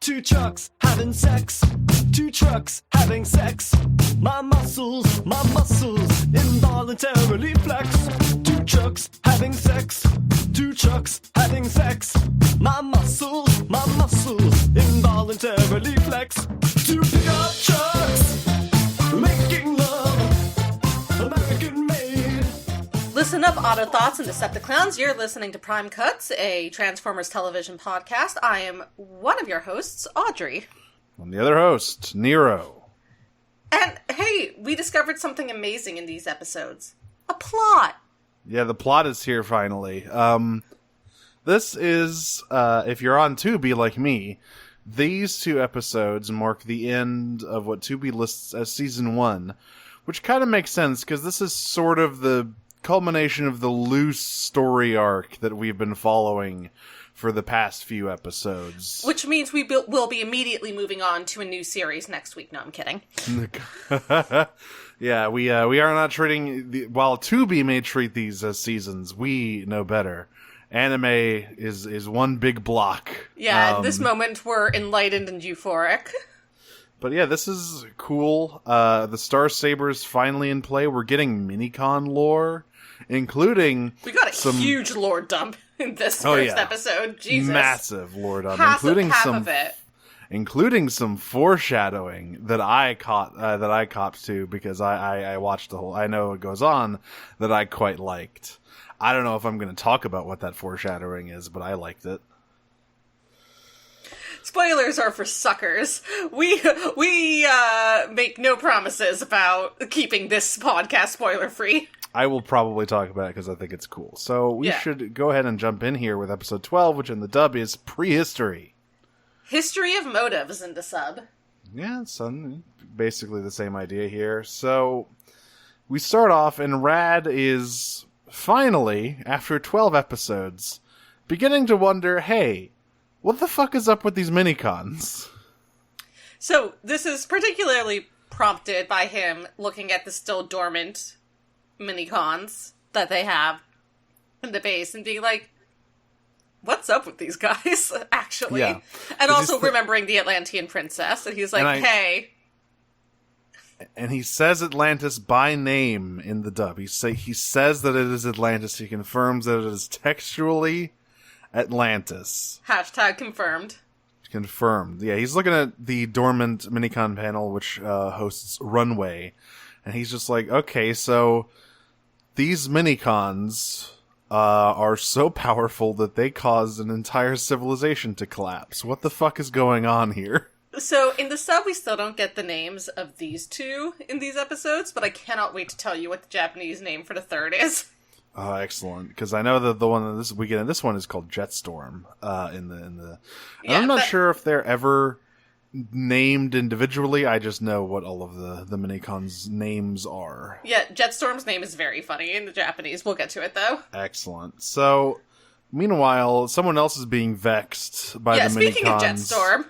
Two trucks having sex. Two trucks having sex. My muscles involuntarily flex. Two trucks having sex. Two trucks having sex. My muscles involuntarily flex. Two pickup trucks making love, American made. Listen up, Autothoughts and Decepticons. You're listening to Prime Cuts, a Transformers television podcast. I am one of your hosts, Audrey. I'm the other host, Nero. And, hey, we discovered something amazing in these episodes. A plot. Yeah, the plot is here finally. This is, if you're on Tubi like me, these two episodes mark the end of what Tubi lists as Season 1, which kind of makes sense, because this is sort of the culmination of the loose story arc that we've been following for the past few episodes. Which means we will be immediately moving on to a new series next week. No, I'm kidding. Yeah, we are not treating... while Tubi may treat these as seasons, we know better. Anime is one big block. Yeah, at this moment we're enlightened and euphoric. But yeah, this is cool. The Star Saber's finally in play. We're getting Minicon lore, including... We got a huge lore dump in this first episode. Jesus. Massive lore dump, half of it. Including some foreshadowing that I copped to because I watched the whole... I know it goes on that I quite liked. I don't know if I'm going to talk about what that foreshadowing is, but I liked it. Spoilers are for suckers. We make no promises about keeping this podcast spoiler-free. I will probably talk about it because I think it's cool. So we should go ahead and jump in here with episode 12, which in the dub is Prehistory. History of motives in the sub. Yeah, it's basically the same idea here. So we start off, and Rad is finally, after 12 episodes, beginning to wonder, hey, what the fuck is up with these minicons? So this is particularly prompted by him looking at the still dormant minicons that they have in the base and being like, what's up with these guys, actually? Yeah. And also remembering the Atlantean princess, and he's like, hey. And he says Atlantis by name in the dub. He says that it is Atlantis. He confirms that it is textually Atlantis. Hashtag confirmed. Confirmed. Yeah, he's looking at the dormant minicon panel, which hosts Runway. And he's just like, okay, so these minicons are so powerful that they caused an entire civilization to collapse. What the fuck is going on here? So, in the sub, we still don't get the names of these two in these episodes, but I cannot wait to tell you what the Japanese name for the third is. Oh, excellent! Because I know that the one that we get in this one is called Jetstorm. I'm not sure if they're ever named individually. I just know what all of the minicons' names are. Yeah, Jetstorm's name is very funny in the Japanese. We'll get to it though. Excellent. So, meanwhile, someone else is being vexed by the minicons. Yeah, speaking of Jetstorm.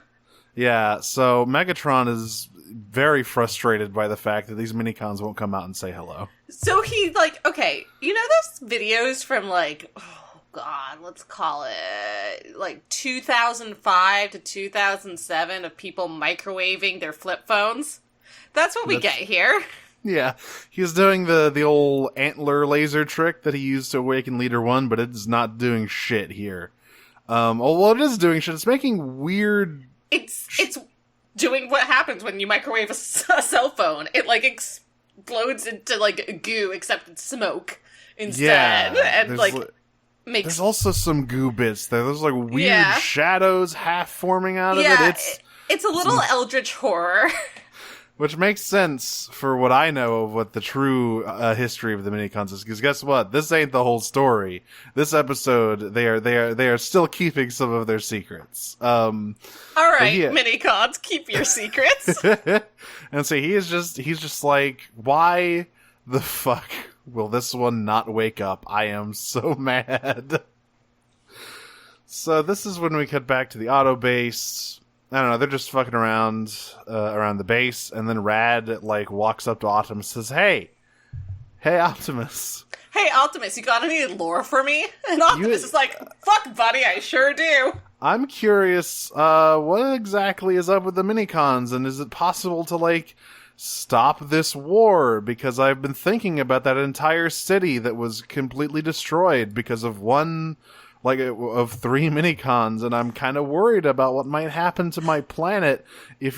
Yeah, so Megatron is very frustrated by the fact that these minicons won't come out and say hello. So he's like, okay, you know those videos from let's call it 2005 to 2007 of people microwaving their flip phones? That's what we get here. Yeah, he's doing the old antler laser trick that he used to awaken Leader 1, but it's not doing shit here. Well, it is doing shit. It's making weird... It's doing what happens when you microwave a cell phone. It, explodes into, goo, except it's smoke instead. Yeah, and, makes... There's also some goo bits there. There's, weird shadows half forming out of it. It's a little eldritch horror. Which makes sense for what I know of what the true history of the minicons is. Because guess what? This ain't the whole story. This episode, they are still keeping some of their secrets. All right, minicons, keep your secrets. And so he's just like, why the fuck will this one not wake up? I am so mad. So this is when we cut back to the auto base. I don't know, they're just fucking around the base, and then Rad, walks up to Optimus and says, Hey, Optimus. Hey, Optimus, you got any lore for me? And Optimus is like, fuck, buddy, I sure do. I'm curious, what exactly is up with the minicons, and is it possible to, like, stop this war? Because I've been thinking about that entire city that was completely destroyed because of of 3 minicons, and I'm kind of worried about what might happen to my planet if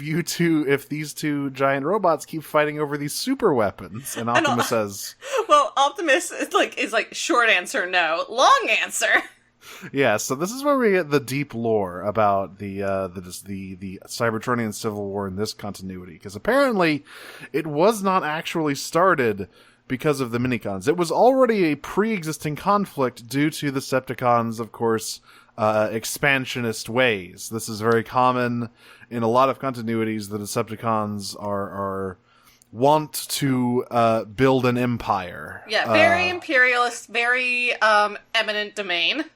these two giant robots keep fighting over these super weapons. And Optimus says, well, Optimus is like short answer no, long answer. Yeah, so this is where we get the deep lore about the Cybertronian Civil War in this continuity, because apparently it was not actually started because of the minicons. It was already a pre-existing conflict due to the Decepticons, of course, expansionist ways. This is very common in a lot of continuities. The Decepticons are want to build an empire. Yeah, very imperialist, very eminent domain.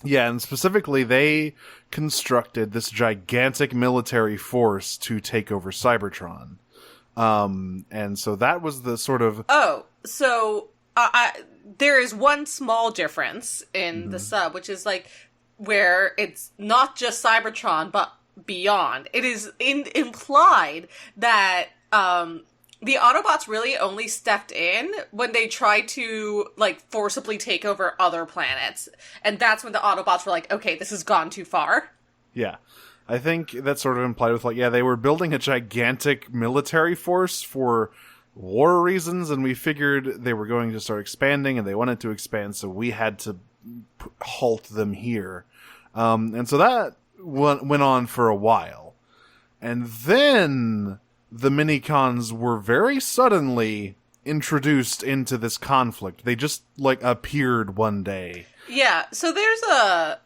Yeah, and specifically, they constructed this gigantic military force to take over Cybertron. And so that was the sort of... Oh, so there is one small difference in the sub, which is like where it's not just Cybertron, but beyond. It is implied that the Autobots really only stepped in when they tried to, like, forcibly take over other planets. And that's when the Autobots were like, okay, this has gone too far. Yeah. I think that's sort of implied with, like, yeah, they were building a gigantic military force for war reasons, and we figured they were going to start expanding, and they wanted to expand, so we had to halt them here. And so that went on for a while. And then the minicons were very suddenly introduced into this conflict. They just, like, appeared one day. Yeah, so there's a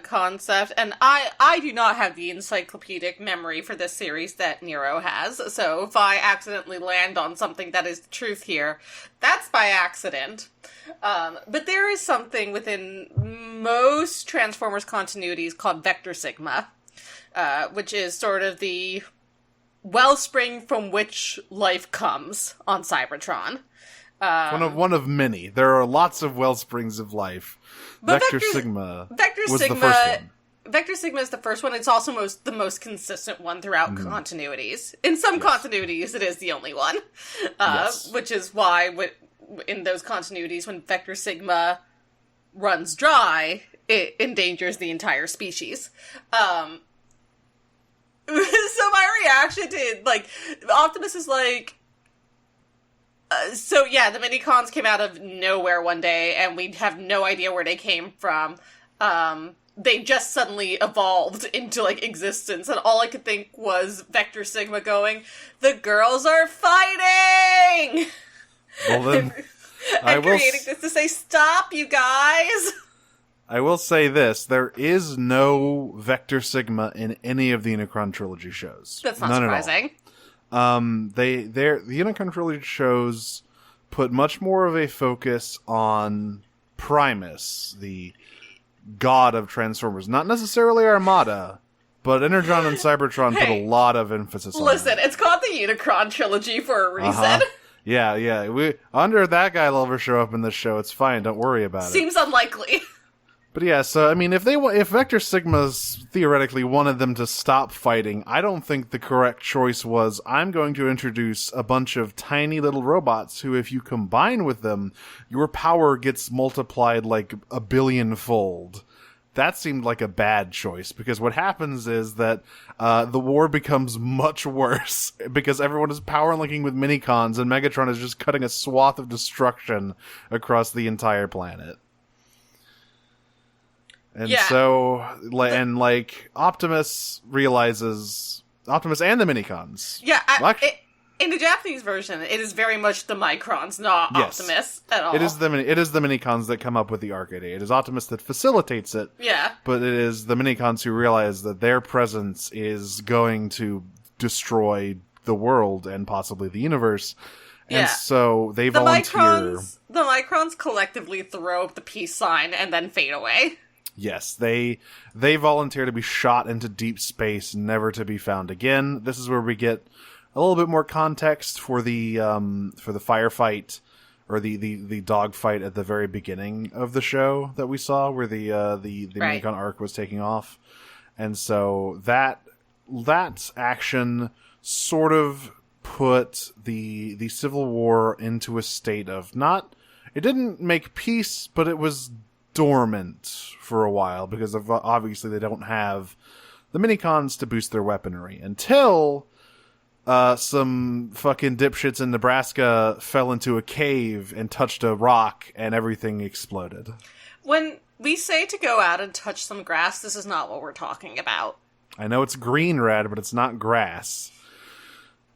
concept, and I do not have the encyclopedic memory for this series that Nero has, so if I accidentally land on something that is the truth here, that's by accident. But there is something within most Transformers continuities called Vector Sigma, which is sort of the wellspring from which life comes on Cybertron. One of many. There are lots of wellsprings of life. Vector Sigma was the first one. Vector Sigma is the first one. It's also the most consistent one throughout continuities. In some continuities, it is the only one. Which is why in those continuities, when Vector Sigma runs dry, it endangers the entire species. So my reaction to, like, Optimus is like, so yeah, the minicons came out of nowhere one day, and we have no idea where they came from. They just suddenly evolved into, like, existence, and all I could think was Vector Sigma going, the girls are fighting! Well then, and creating this to say, stop, you guys! I will say this, there is no Vector Sigma in any of the Unicron Trilogy shows. That's not surprising. The Unicron Trilogy shows put much more of a focus on Primus, the god of Transformers. Not necessarily Armada, but Energon and Cybertron put a lot of emphasis on it. Listen, it's called the Unicron Trilogy for a reason. Yeah. We under that guy will ever show up in this show. It's fine. Don't worry about it. Seems unlikely. But yeah, so I mean, if Vector Sigmas theoretically wanted them to stop fighting, I don't think the correct choice was, I'm going to introduce a bunch of tiny little robots who, if you combine with them, your power gets multiplied like 1 billion-fold. That seemed like a bad choice, because what happens is that the war becomes much worse, because everyone is power linking with minicons, and Megatron is just cutting a swath of destruction across the entire planet. And so, Optimus realizes, Optimus and the minicons. Yeah, in the Japanese version, it is very much the Microns, not Optimus at all. It is the minicons that come up with the Arc 8. It is Optimus that facilitates it. Yeah. But it is the minicons who realize that their presence is going to destroy the world and possibly the universe. And so they volunteer. The Microns collectively throw up the peace sign and then fade away. Yes, they volunteer to be shot into deep space, never to be found again. This is where we get a little bit more context for the firefight or the dogfight at the very beginning of the show that we saw, where the Right. Minicon arc was taking off, and so that action sort of put the Civil War into a state of not. It didn't make peace, but it was dormant for a while because of obviously they don't have the Minicons to boost their weaponry until some fucking dipshits in Nebraska fell into a cave and touched a rock and everything exploded. When we say to go out and touch some grass, this is not what we're talking about. I know it's green red, but it's not grass.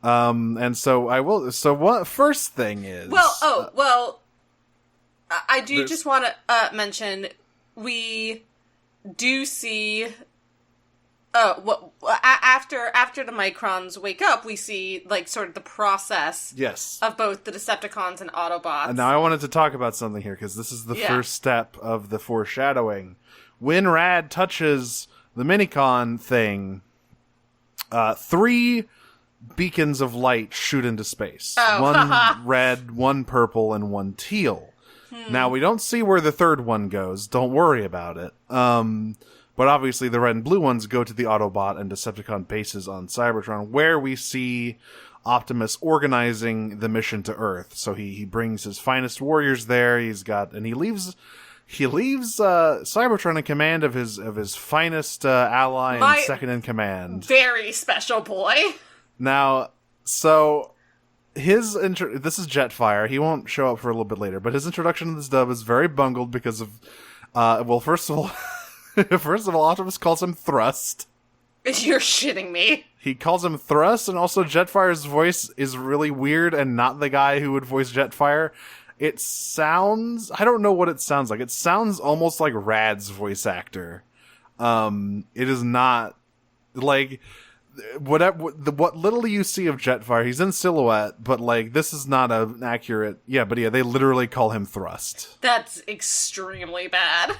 And so I will. So what? First thing is I do just want to mention we do see. After the Microns wake up, we see like sort of the process. Yes. Of both the Decepticons and Autobots. Now I wanted to talk about something here because this is the first step of the foreshadowing. When Rad touches the Minicon thing, 3 beacons of light shoot into space. One red, one purple, and one teal. Now, we don't see where the third one goes. Don't worry about it. But obviously the red and blue ones go to the Autobot and Decepticon bases on Cybertron, where we see Optimus organizing the mission to Earth. So he brings his finest warriors there. He leaves Cybertron in command of his finest ally and second in command. Very special boy. Now, so this is Jetfire. He won't show up for a little bit later, but his introduction to this dub is very bungled because of first of all, Optimus calls him Thrust. You're shitting me. He calls him Thrust, and also Jetfire's voice is really weird and not the guy who would voice Jetfire. It sounds... I don't know what it sounds like. It sounds almost like Rad's voice actor. It is not... Like... What little you see of Jetfire, he's in silhouette, but like this is not an accurate. Yeah, they literally call him Thrust. That's extremely bad.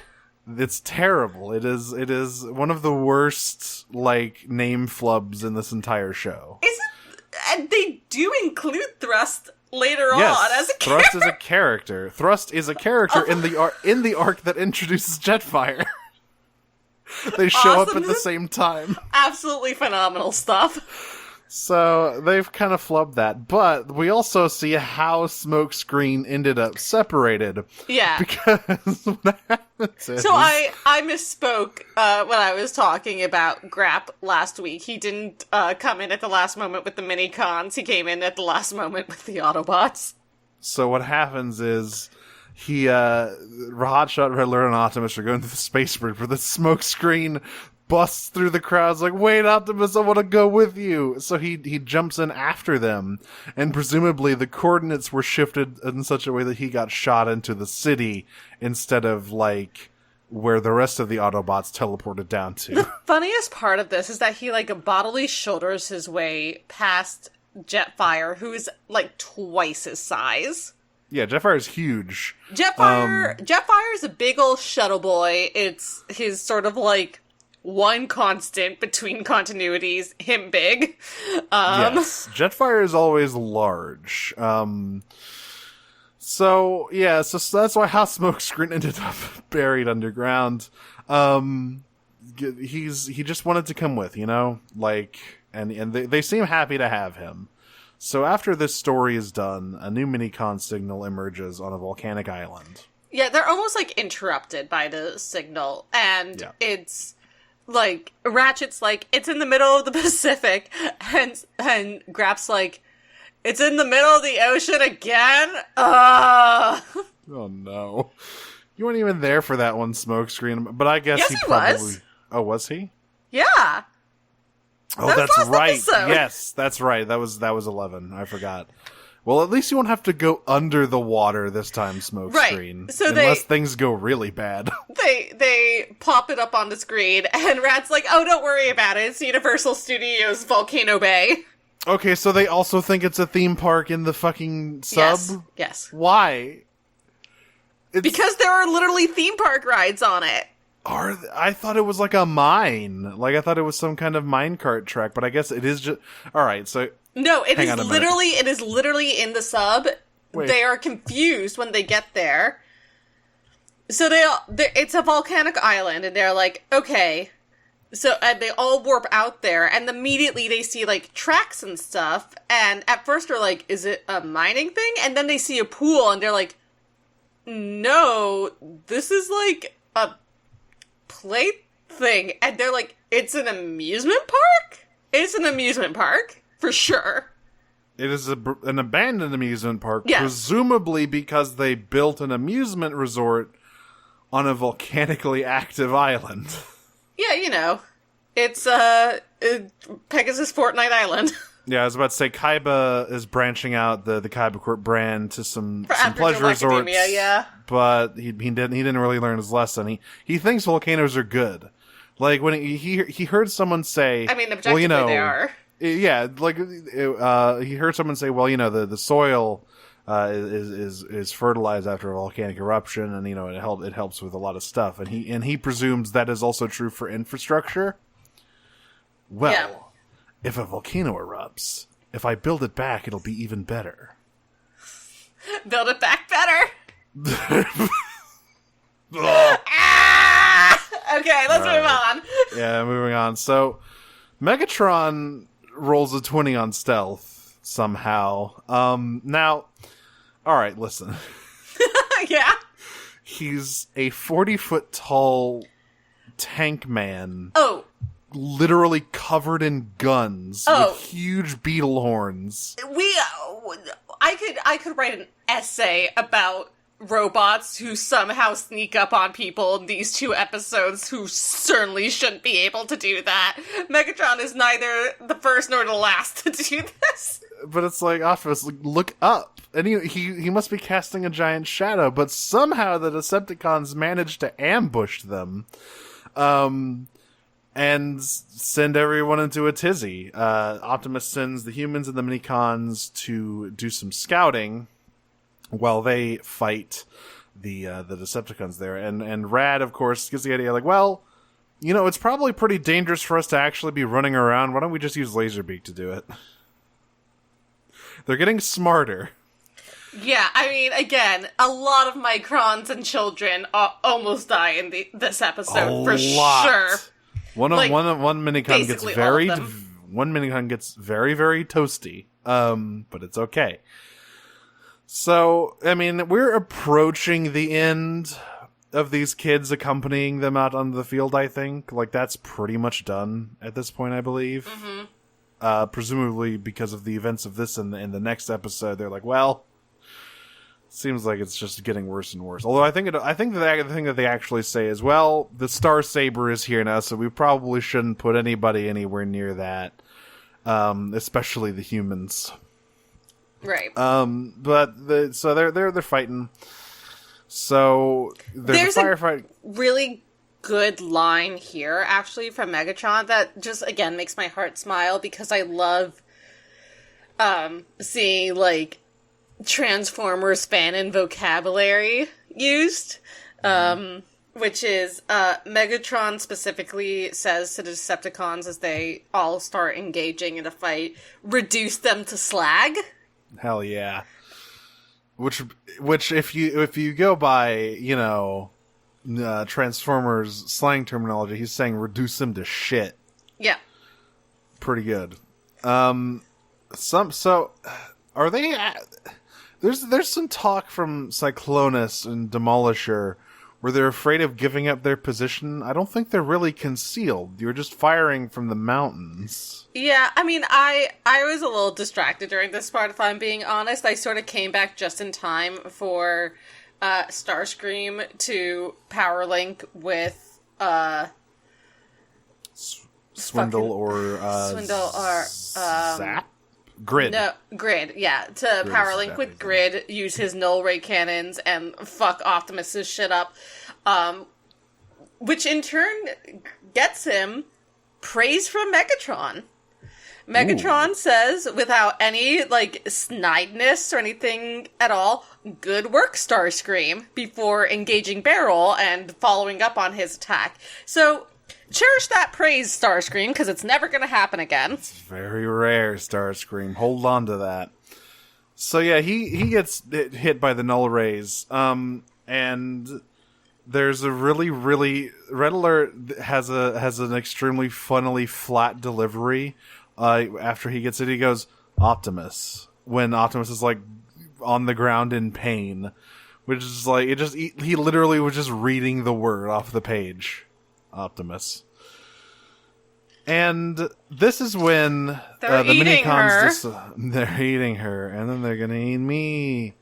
It's terrible. It is one of the worst like name flubs in this entire show. Is it? And they do include Thrust later on as a character. Thrust is a character. Thrust is a character in the arc that introduces Jetfire. They show up at the same time. Absolutely phenomenal stuff. So they've kind of flubbed that, but we also see how Smokescreen ended up separated. Yeah, because what happens is... So I misspoke when I was talking about Grap last week. He didn't come in at the last moment with the Minicons. He came in at the last moment with the Autobots. So what happens is... Hotshot, Riddler, and Optimus are going through the space bridge where the Smokescreen busts through the crowds like, wait, Optimus, I want to go with you. So he jumps in after them, and presumably the coordinates were shifted in such a way that he got shot into the city instead of, like, where the rest of the Autobots teleported down to. The funniest part of this is that he, like, bodily shoulders his way past Jetfire, who is, like, twice his size. Yeah, Jetfire is huge. Jetfire is a big old shuttle boy. It's his sort of like one constant between continuities, him big. Yes, Jetfire is always large. So that's why House Smokescreen ended up buried underground. He just wanted to come with, like, and they seem happy to have him. So after this story is done, a new Minicon signal emerges on a volcanic island. Yeah, they're almost, like, interrupted by the signal, and it's, like, Ratchet's like, it's in the middle of the Pacific, and Grap's like, it's in the middle of the ocean again? Oh, no. You weren't even there for that one, Smokescreen, but I guess yes, he probably... was. Oh, was he? Yeah. Oh, that's right. Episode. Yes, that's right. That was 11. I forgot. Well, at least you won't have to go under the water this time, Smokescreen. Right. So unless things go really bad. They pop it up on the screen, and Rat's like, oh, don't worry about it. It's Universal Studios Volcano Bay. Okay, so they also think it's a theme park in the fucking sub? Yes. Why? Because there are literally theme park rides on it. I thought it was like a mine. Like, I thought it was some kind of minecart track, but I guess it is just... Alright, so... No, it is literally in the sub. Wait. they are confused when they get there. So it's a volcanic island, and they're like, okay. So, and they all warp out there, and immediately they see, like, tracks and stuff, and at first they're like, is it a mining thing? And then they see a pool, and they're like, no, this is, like, a play thing. And they're like, it's an amusement park? It's an amusement park, for sure. It is an abandoned amusement park, Yes. presumably because they built an amusement resort on a volcanically active island. Yeah, you know, it's Pegasus Fortnite Island. Yeah, I was about to say Kaiba is branching out the Kaiba Court brand to some pleasure Aboriginal resorts. Academia, yeah. But he didn't really learn his lesson. He thinks volcanoes are good. Like when he heard someone say, I mean, objectively they are. Yeah, like he heard someone say, well, you know, the soil is fertilized after a volcanic eruption, and you know it helps with a lot of stuff, and he presumes that is also true for infrastructure. Well, Yeah. if a volcano erupts, if I build it back, it'll be even better. Build it back better. Ah! Okay, let's move on. Yeah, moving on. So, Megatron rolls a 20 on stealth somehow. Now, all right, listen. Yeah. He's a 40-foot tall tank man, Oh, literally covered in guns Oh. with huge beetle horns. I could write an essay about robots who somehow sneak up on people in these two episodes who certainly shouldn't be able to do that. Megatron is neither the first nor the last to do this. But it's like, Optimus, look up. And he must be casting a giant shadow, but somehow the Decepticons managed to ambush them. And send everyone into a tizzy. Optimus sends the humans and the Minicons to do some scouting while they fight the Decepticons there. And Rad, of course, gets the idea, like, well, you know, it's probably pretty dangerous for us to actually be running around. Why don't we just use Laserbeak to do it? They're getting smarter. Yeah, I mean, again, a lot of Microns and children almost die in this episode, for sure. One Minicon gets basically all of them. one Minicon gets very, very toasty. But it's okay. So, I mean, we're approaching the end of these kids accompanying them out on the field, I think. Like, that's pretty much done at this point, I believe. Mm-hmm. Presumably because of the events of this and the next episode, they're like, well, seems like it's just getting worse and worse. Although I think the thing that they actually say is, well, the Star Saber is here now, so we probably shouldn't put anybody anywhere near that, especially the humans. Right. So they're fighting. So there's a firefight. Really good line here, actually, from Megatron that just, again, makes my heart smile because I love seeing, like, Transformers fanon vocabulary used, which is, Megatron specifically says to the Decepticons as they all start engaging in a fight, reduce them to slag. Hell yeah. Which if you go by, you know, Transformers slang terminology, he's saying reduce them to shit. Yeah. Pretty good. Are they there's some talk from Cyclonus and Demolisher where they're afraid of giving up their position. I don't think they're really concealed. You're just firing from the mountains. Yeah, I mean, I was a little distracted during this part, if I'm being honest. I sort of came back just in time for Starscream to power link with Swindle or Zap? Grid. No, Grid, yeah. To power link with Grid, use his null ray cannons, and fuck Optimus's shit up. Which in turn gets him praise from Megatron. Megatron says, without any, like, snideness or anything at all, good work, Starscream, before engaging Barrel and following up on his attack. So, cherish that praise, Starscream, because it's never going to happen again. It's very rare, Starscream. Hold on to that. So yeah, he gets hit by the null rays, and there's a really Red Alert has an extremely funnily flat delivery. After he gets it, he goes Optimus when Optimus is like on the ground in pain, which is like he literally was just reading the word off the page, Optimus. And this is when the minicons they're eating her, and then they're gonna eat me.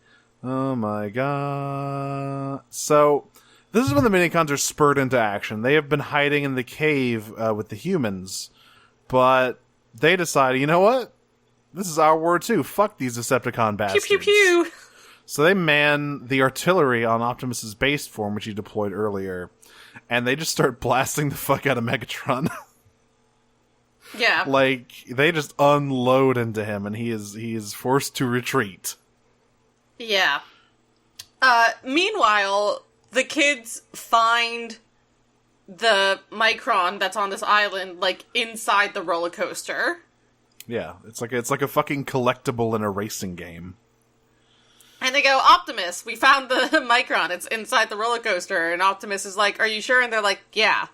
Oh my god! So this is when the minicons are spurred into action. They have been hiding in the cave with the humans, but they decide, you know what? This is our war too. Fuck these Decepticon bastards. Pew pew pew. So they man the artillery on Optimus's base form, which he deployed earlier, and they just start blasting the fuck out of Megatron. Yeah. Like, they just unload into him, and he is forced to retreat. Yeah. Meanwhile, the kids find the Micron that's on this island, like, inside the roller coaster. Yeah, it's like a fucking collectible in a racing game. And they go, Optimus, we found the Micron, it's inside the roller coaster. And Optimus is like, are you sure? And they're like, yeah.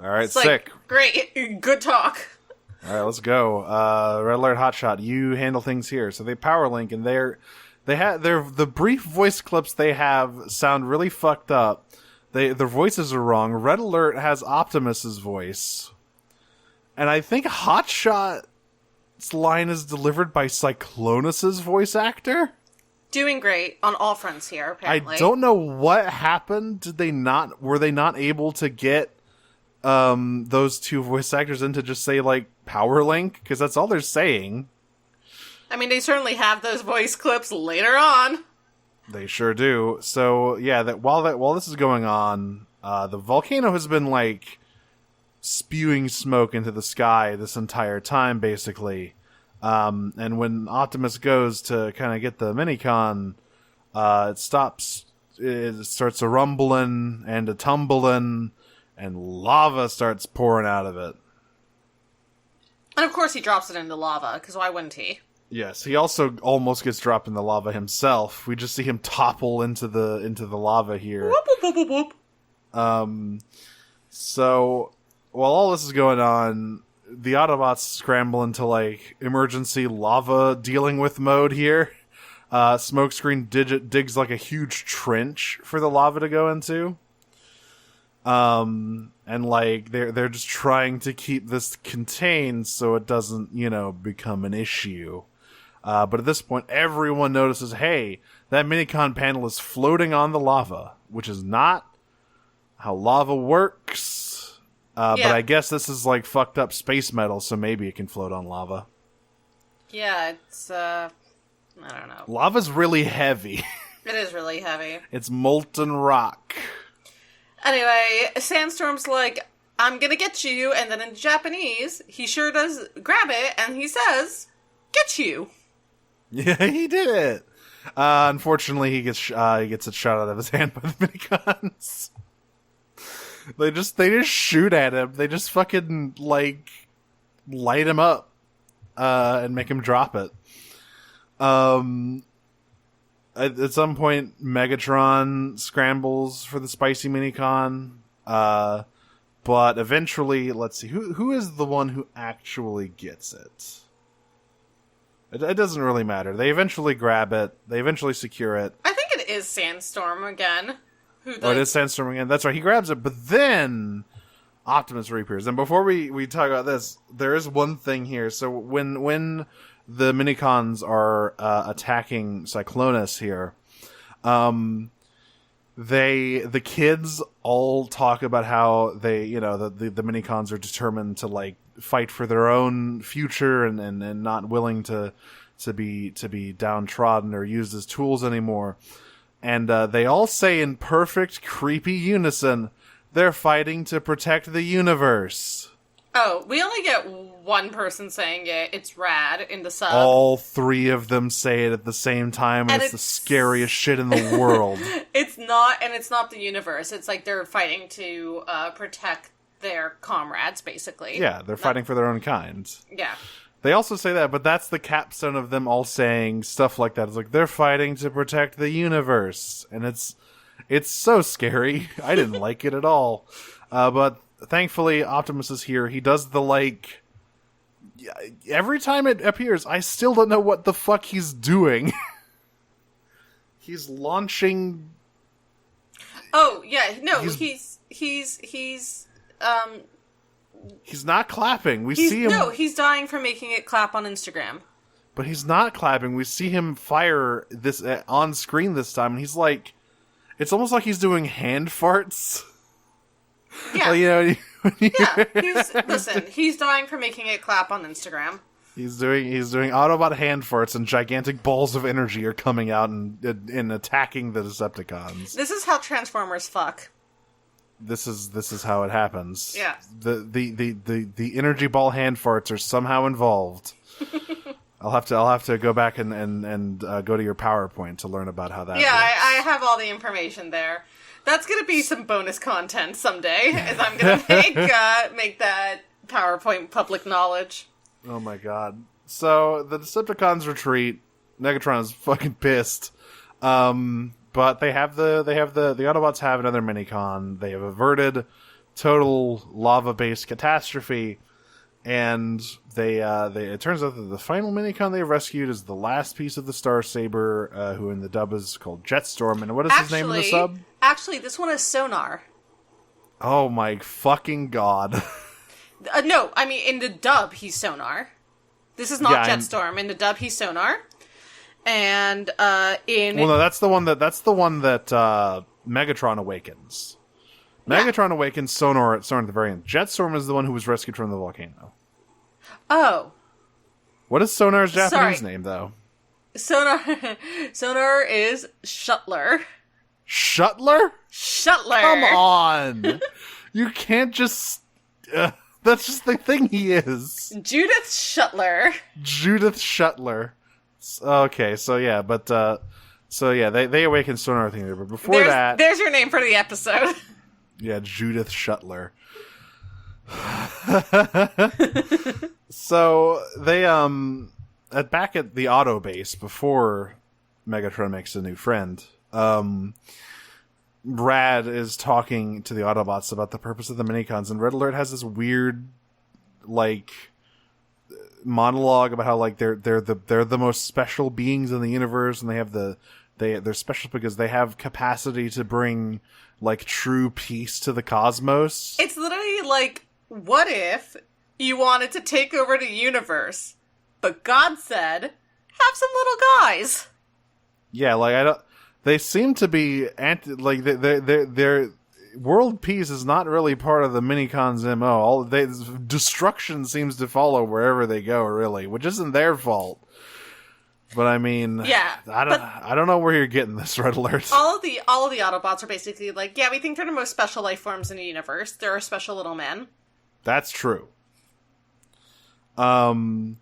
Alright, It's sick. like, great, good talk. Alright, let's go. Red Alert Hotshot, you handle things here. So they power link, and the brief voice clips they have sound really fucked up. Their voices are wrong. Red Alert has Optimus's voice. And I think Hotshot's line is delivered by Cyclonus's voice actor? Doing great on all fronts here, apparently. I don't know what happened. Were they not able to get those two voice actors in to just say, like, power link? Because that's all they're saying. I mean, they certainly have those voice clips later on. They sure do. So, yeah, while this is going on, the volcano has been, like, spewing smoke into the sky this entire time, basically. And when Optimus goes to kind of get the minicon, it starts a rumbling and a tumbling, and lava starts pouring out of it. And of course he drops it into lava, because why wouldn't he? Yes, he also almost gets dropped in the lava himself. We just see him topple into the lava here. Whoop, whoop, whoop, whoop, whoop. So while all this is going on, the Autobots scramble into, like, emergency lava dealing with mode here. Smokescreen digs, like, a huge trench for the lava to go into. And, like, they're just trying to keep this contained so it doesn't, become an issue. But at this point, everyone notices, hey, that minicon panel is floating on the lava, which is not how lava works. But I guess this is, like, fucked up space metal, so maybe it can float on lava. Yeah, it's, I don't know. Lava's really heavy. It is really heavy. It's molten rock. Anyway, Sandstorm's like, I'm gonna get you, and then in Japanese, he sure does grab it, and he says, get you. Yeah, he did it. Unfortunately, he gets it shot out of his hand by the minicons. They just shoot at him. They just fucking, like, light him up, and make him drop it. At some point, Megatron scrambles for the spicy minicon, but eventually, let's see, who is the one who actually gets it? It doesn't really matter. They eventually grab it. They eventually secure it. I think it is Sandstorm again. It is Sandstorm again. That's right. He grabs it, but then Optimus reappears. And before we talk about this, there is one thing here. So when the minicons are attacking Cyclonus here, the kids all talk about how they, the minicons are determined to, like, fight for their own future and not willing to be downtrodden or used as tools anymore. And they all say in perfect creepy unison, they're fighting to protect the universe. Oh, we only get one person saying it. It's rad in the sub. All three of them say it at the same time, and it's the scariest shit in the world. It's not the universe. It's like they're fighting to protect their comrades, basically. Yeah, they're fighting for their own kind. Yeah. They also say that, but that's the capstone of them all saying stuff like that. It's like, they're fighting to protect the universe. And it's so scary. I didn't like it at all. But thankfully, Optimus is here. He does the, like... Every time it appears, I still don't know what the fuck he's doing. He's launching... Oh, yeah. No, he's not clapping. We see him... No, he's dying for making it clap on Instagram. But he's not clapping. We see him fire this on screen this time, and he's like... It's almost like he's doing hand farts. Yeah. Like, you know, listen, he's dying for making it clap on Instagram. He's doing Autobot hand farts, and gigantic balls of energy are coming out and attacking the Decepticons. This is how Transformers fuck. This is how it happens. Yeah. The energy ball hand farts are somehow involved. I'll have to go back and go to your PowerPoint to learn about how that works. I have all the information there. That's gonna be some bonus content someday, as I'm gonna make that PowerPoint public knowledge. Oh my god. So, the Decepticons retreat. Megatron is fucking pissed. But the Autobots have another minicon. They have averted total lava-based catastrophe. And it turns out that the final minicon they rescued is the last piece of the Starsaber, who in the dub is called Jetstorm. And what is his name in the sub? Actually, this one is Sonar. Oh my fucking god. No, I mean, in the dub, he's Sonar. This is not Jetstorm. In the dub, he's Sonar. And, Well, no, that's the one that Megatron awakens. Megatron awakens Sonar at the very end. Jetstorm is the one who was rescued from the volcano. Oh. What is Sonar's Japanese name, though? Sonar is Shuttler. Shuttler? Shuttler! Come on! You can't just... that's just the thing he is. Judith Shuttler. Judith Shuttler. Okay, so yeah, but... they awaken Sonar, I think, but before that... There's your name for the episode. Yeah, Judith Shuttler. So they back at the auto base before Megatron makes a new friend. Rad is talking to the Autobots about the purpose of the minicons, and Red Alert has this weird, like, monologue about how like they're the most special beings in the universe, and they're special because they have capacity to bring like true peace to the cosmos. It's literally like, what if you wanted to take over the universe, but God said, have some little guys. Yeah, like they seem to be their world peace is not really part of the minicon's MO. Destruction seems to follow wherever they go, really, which isn't their fault. But I mean, yeah, I don't know where you're getting this, Red Alert. All of the Autobots are basically like, yeah, we think they're the most special life forms in the universe. They're a special little men. That's true. And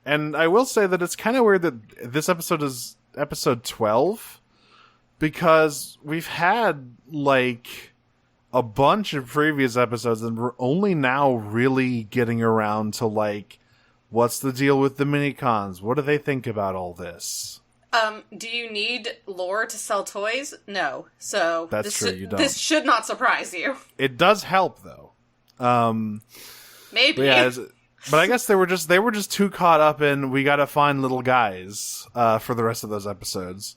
I will say that it's kind of weird that this episode is episode 12, because we've had like a bunch of previous episodes, and we're only now really getting around to like, what's the deal with the minicons? What do they think about all this? Do you need lore to sell toys? No. So that's true. You don't. This should not surprise you. It does help, though. Maybe. But, yeah, but I guess they were just too caught up in we gotta find little guys for the rest of those episodes.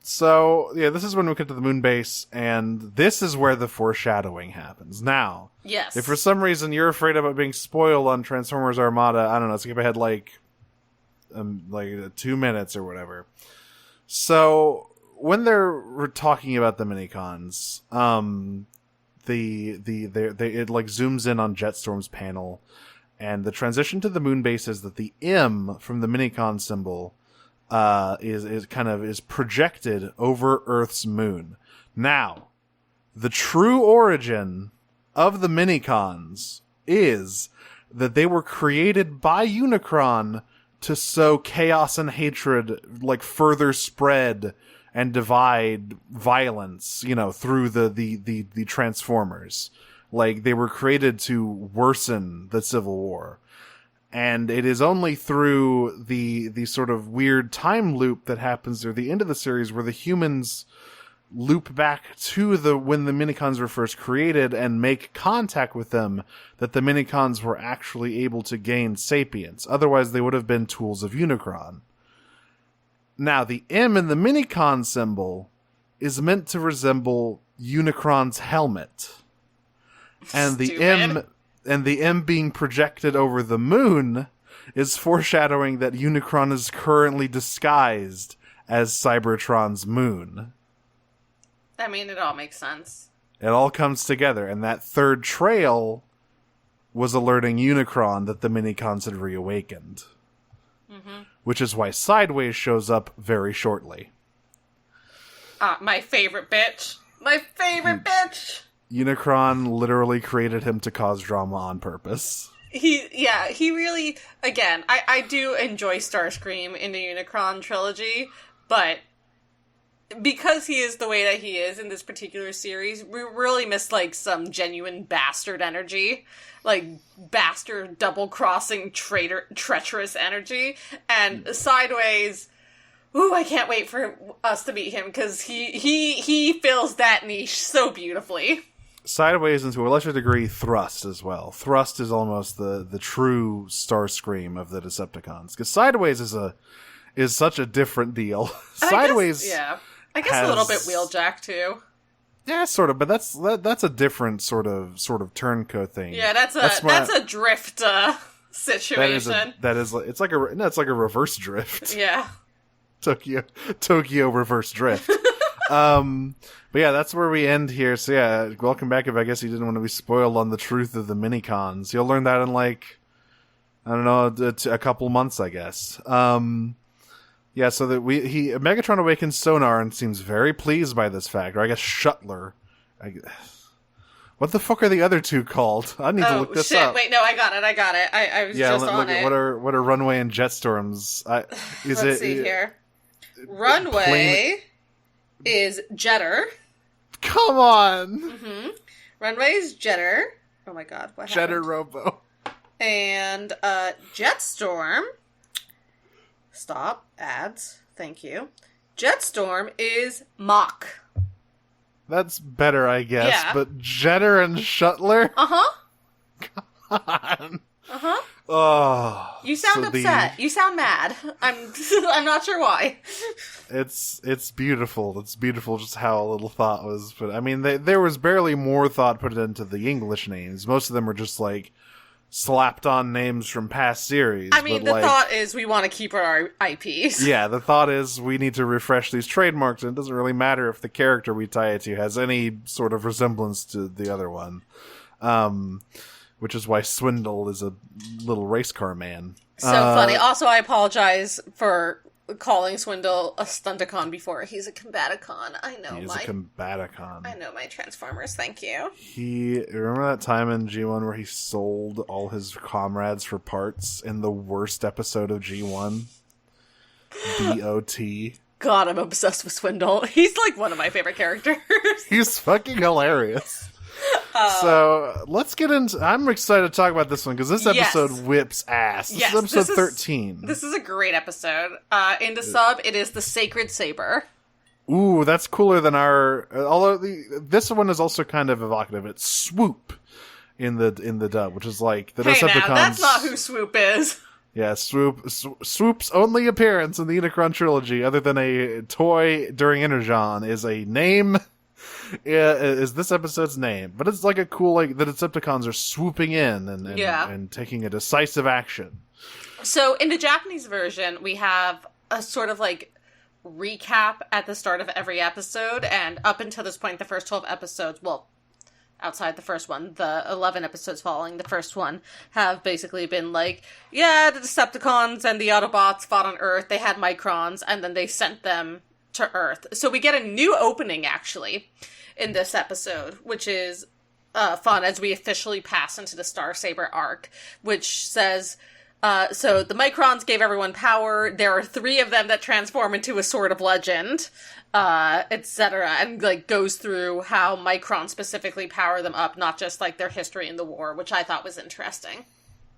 So yeah, this is when we get to the moon base, and this is where the foreshadowing happens. Now, yes, if for some reason you're afraid about being spoiled on Transformers Armada, I don't know, skip ahead like 2 minutes or whatever. So when they're talking about the minicons, it like zooms in on Jetstorm's panel, and the transition to the moon base is that the M from the minicon symbol is projected over Earth's moon. Now, the true origin of the minicons is that they were created by Unicron to sow chaos and hatred, like further spread and divide violence, through the Transformers. Like, they were created to worsen the Civil War. And it is only through the sort of weird time loop that happens near the end of the series where the humans loop back to when the Minicons were first created and make contact with them that the Minicons were actually able to gain sapience. Otherwise, they would have been tools of Unicron. Now, the M in the Minicon symbol is meant to resemble Unicron's helmet. And the M being projected over the moon is foreshadowing that Unicron is currently disguised as Cybertron's moon. I mean, it all makes sense. It all comes together, and that third trail was alerting Unicron that the Minicons had reawakened. Mm-hmm. Which is why Sideways shows up very shortly. My favorite bitch. My favorite bitch! Unicron literally created him to cause drama on purpose. He really, again, I do enjoy Starscream in the Unicron trilogy, but because he is the way that he is in this particular series, we really miss, like, some genuine bastard energy. Like, bastard, double-crossing, treacherous energy. And Sideways, ooh, I can't wait for us to meet him, because he fills that niche so beautifully. Sideways, and to a lesser degree, Thrust as well. Thrust is almost the true Starscream of the Decepticons. Because Sideways is such a different deal. Sideways... I guess a little bit Wheeljack too. Yeah, sort of, but that's a different sort of turncoat thing. Yeah, that's a drift situation. It's like a reverse drift. Yeah. Tokyo reverse drift. But yeah, that's where we end here. So yeah, welcome back. If I guess you didn't want to be spoiled on the truth of the Minicons, you'll learn that in like, I don't know, a couple months, I guess. Yeah, so that Megatron awakens Sonar and seems very pleased by this fact, or I guess Shuttler. What the fuck are the other two called? I need to look this up. Wait, no, I got it. I was just on it. What are Runway and Jetstorms? Let's see here. Runway is Jetter. Come on! Mm-hmm. Runway is Jetter. Oh my god, what happened? Jetter Robo. And Jetstorm... Stop. Ads. Thank you. Jetstorm is Mach. That's better, I guess. Yeah. But Jetter and Shuttler? Uh-huh. God. Uh-huh. Oh. You sound upset. You sound mad. I'm not sure why. It's beautiful. It's beautiful just how little thought was put. I mean, there was barely more thought put into the English names. Most of them were just like slapped on names from past series. I mean, the thought is we want to keep our IPs. Yeah, the thought is we need to refresh these trademarks, and it doesn't really matter if the character we tie it to has any sort of resemblance to the other one. Which is why Swindle is a little race car man. So funny. Also, I apologize for calling Swindle a Stunticon before. He's a Combaticon. I know. He's a Combaticon. I know my Transformers. Thank you. Remember that time in G1 where he sold all his comrades for parts in the worst episode of G1? BOT. God, I'm obsessed with Swindle. He's like one of my favorite characters. He's fucking hilarious. So let's get into. I'm excited to talk about this one because this episode whips ass. This is episode 13. This is a great episode. In the sub, it is the Sacred Saber. Ooh, that's cooler than our. Although this one is also kind of evocative. It's Swoop in the dub, which is like the Decepticons. Now, that's not who Swoop is. Yeah, Swoop's only appearance in the Unicron trilogy, other than a toy during Energon, is a name. Is this episode's name, but it's like a cool, like the Decepticons are swooping in and taking a decisive action. So in the Japanese version, we have a sort of like recap at the start of every episode, and up until this point, the first 12 episodes, well, outside the first one, the 11 episodes following the first one have basically been like, yeah, the Decepticons and the Autobots fought on Earth, they had Microns, and then they sent them to Earth. So we get a new opening, actually, in this episode, which is fun as we officially pass into the Star Saber arc, which says, So the Microns gave everyone power. There are 3 of them that transform into a Sword of Legend, etc. And, like, goes through how Microns specifically power them up, not just, like, their history in the war, which I thought was interesting.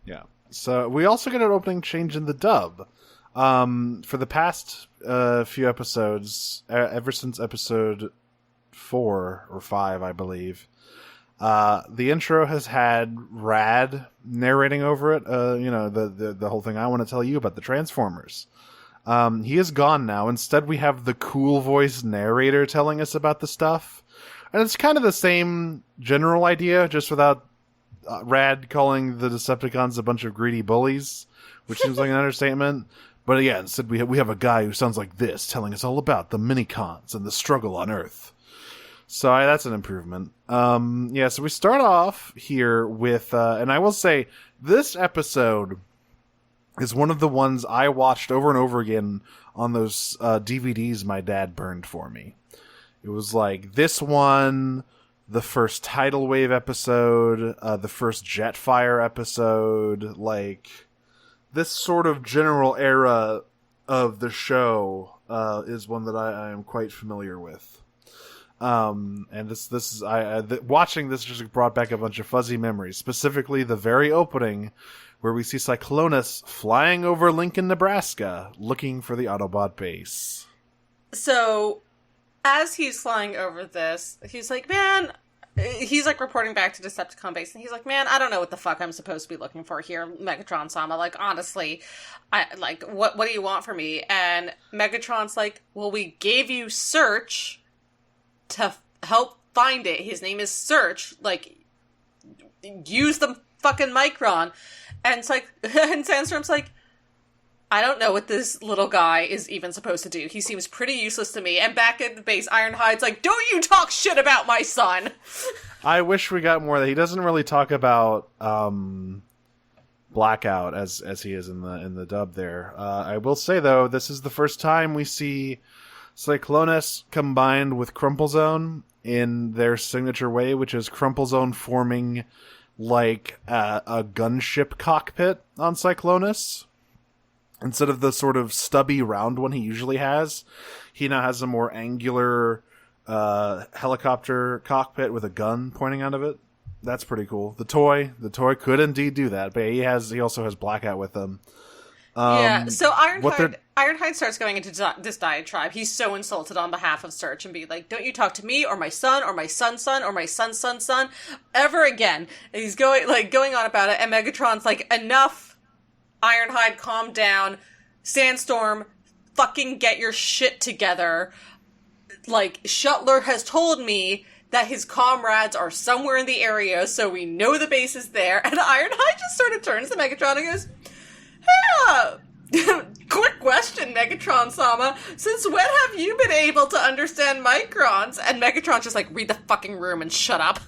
Yeah. So we also get an opening change in the dub. For the past few episodes, ever since episode 4 or 5, I believe, the intro has had Rad narrating over it. The whole thing I want to tell you about the Transformers. He is gone now. Instead, we have the cool voice narrator telling us about the stuff. And it's kind of the same general idea, just without Rad calling the Decepticons a bunch of greedy bullies, which seems like an understatement. But yeah, instead we have a guy who sounds like this, telling us all about the Minicons and the struggle on Earth. So that's an improvement. So we start off here with, and I will say, this episode is one of the ones I watched over and over again on those DVDs my dad burned for me. It was like this one, the first Tidal Wave episode, the first Jetfire episode, like this sort of general era of the show is one that I am quite familiar with. And this is watching this just brought back a bunch of fuzzy memories, specifically the very opening where we see Cyclonus flying over Lincoln, Nebraska, looking for the Autobot base. So, as he's flying over this, he's like, he's like reporting back to Decepticon base, and he's like, man, I don't know what the fuck I'm supposed to be looking for here, Megatron-sama. Like, honestly, what do you want from me? And Megatron's like, well, we gave you Search to help find it. His name is Search. Like, use the fucking Micron. And it's like, and Sandstorm's like, I don't know what this little guy is even supposed to do. He seems pretty useless to me. And back at the base, Ironhide's like, don't you talk shit about my son! I wish we got more of that. He doesn't really talk about Blackout as he is in the dub there. I will say, though, this is the first time we see Cyclonus combined with Crumplezone in their signature way, which is Crumplezone forming like a gunship cockpit on Cyclonus. Instead of the sort of stubby round one he usually has, he now has a more angular helicopter cockpit with a gun pointing out of it. That's pretty cool. The toy could indeed do that, but he also has Blackout with him. So Ironhide starts going into this diatribe. He's so insulted on behalf of Search and be like, don't you talk to me or my son or my son's son or my son's son's son ever again. And he's going on about it, and Megatron's like, enough, Ironhide, calm down. Sandstorm, fucking get your shit together. Like, Shuttler has told me that his comrades are somewhere in the area, so we know the base is there. And Ironhide just sort of turns to Megatron and goes, yeah. Quick question, Megatron-sama. Since when have you been able to understand Microns? And Megatron's just like, read the fucking room and shut up.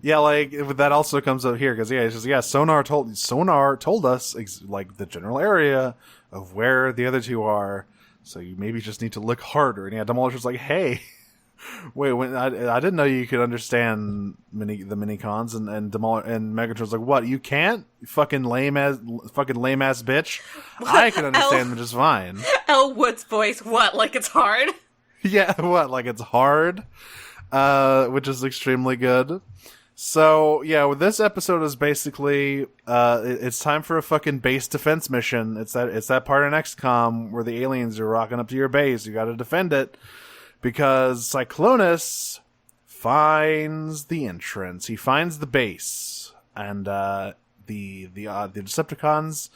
Yeah, like, that also comes up here, because, it's just, Sonar told us, like, the general area of where the other two are, so you maybe just need to look harder. And Demolisher's like, hey, wait, I didn't know you could understand the Minicons, and Megatron's like, what, you can't? You fucking lame-ass bitch? I can understand them just fine. Elwood's voice, what, like it's hard? Yeah, what, like it's hard? Which is extremely good. So, this episode is basically, it's time for a fucking base defense mission. It's that part in XCOM where the aliens are rocking up to your base. You gotta defend it. Because Cyclonus finds the entrance. He finds the base. And, the Decepticons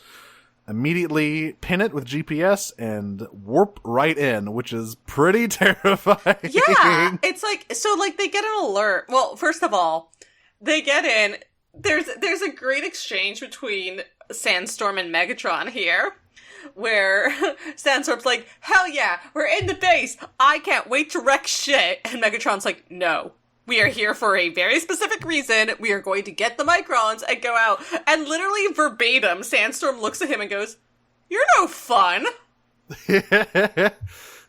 immediately pin it with GPS and warp right in, which is pretty terrifying. Yeah, it's like, so like they get an alert. Well, first of all, they get in. There's a great exchange between Sandstorm and Megatron here, where Sandstorm's like, hell yeah, we're in the base. I can't wait to wreck shit. And Megatron's like, no. We are here for a very specific reason. We are going to get the Microns and go out. And literally verbatim, Sandstorm looks at him and goes, you're no fun.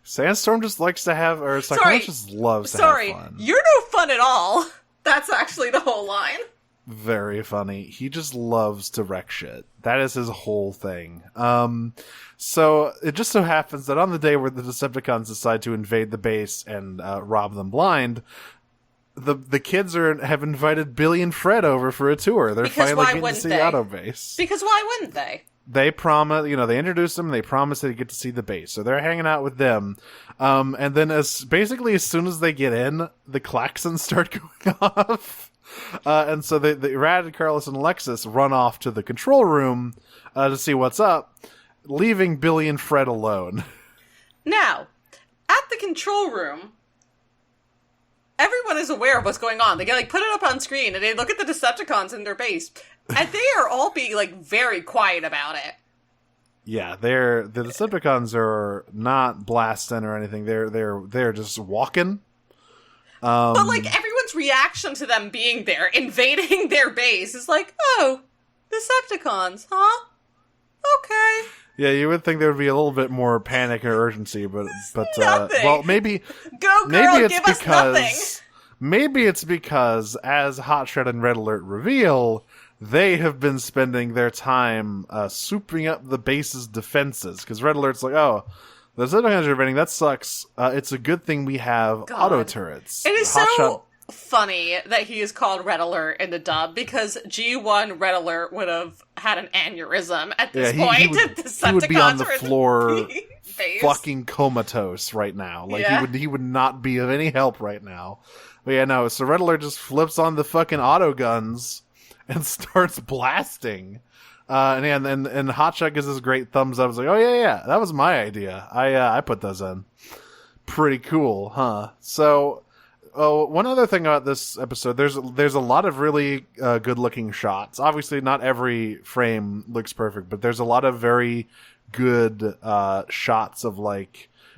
Sandstorm just likes to have, or Cyclonus just loves to have fun. You're no fun at all. That's actually the whole line. Very funny. He just loves to wreck shit. That is his whole thing. So it just so happens that on the day where the Decepticons decide to invade the base and rob them blind, the kids have invited Billy and Fred over for a tour. They're Because finally why getting to wouldn't see they? Auto Base. Because why wouldn't they? They promise, they introduce them. They promise they get to see the base, so they're hanging out with them. And then, as soon as they get in, the klaxons start going off, and so the Rad, Carlos, and Alexis run off to the control room to see what's up, leaving Billy and Fred alone. Now, at the control room, everyone is aware of what's going on. They put it up on screen, and they look at the Decepticons in their base, and they are all being very quiet about it. Yeah, the Decepticons are not blasting or anything. They're just walking. But everyone's reaction to them being there, invading their base, is oh, Decepticons, huh? Okay. Yeah, you would think there would be a little bit more panic or urgency, but nothing. Well, maybe Go, girl, maybe it's give us nothing. Maybe it's because, as Hotshot and Red Alert reveal, they have been spending their time souping up the base's defenses. Because Red Alert's oh, the Decepticons are invading. That sucks. It's a good thing we have auto turrets. It is so funny that he is called Red Alert in the dub, because G1 Red Alert would have had an aneurysm at this point. He would be on the floor fucking comatose right now. He would not be of any help right now. But yeah, no, so Red Alert just flips on the fucking auto guns and starts blasting. And Hotshot gives this great thumbs up. It's oh yeah, that was my idea. I put those in. Pretty cool, huh? So, one other thing about this episode, there's a lot of really good looking shots. Obviously, not every frame looks perfect, but there's a lot of very good shots of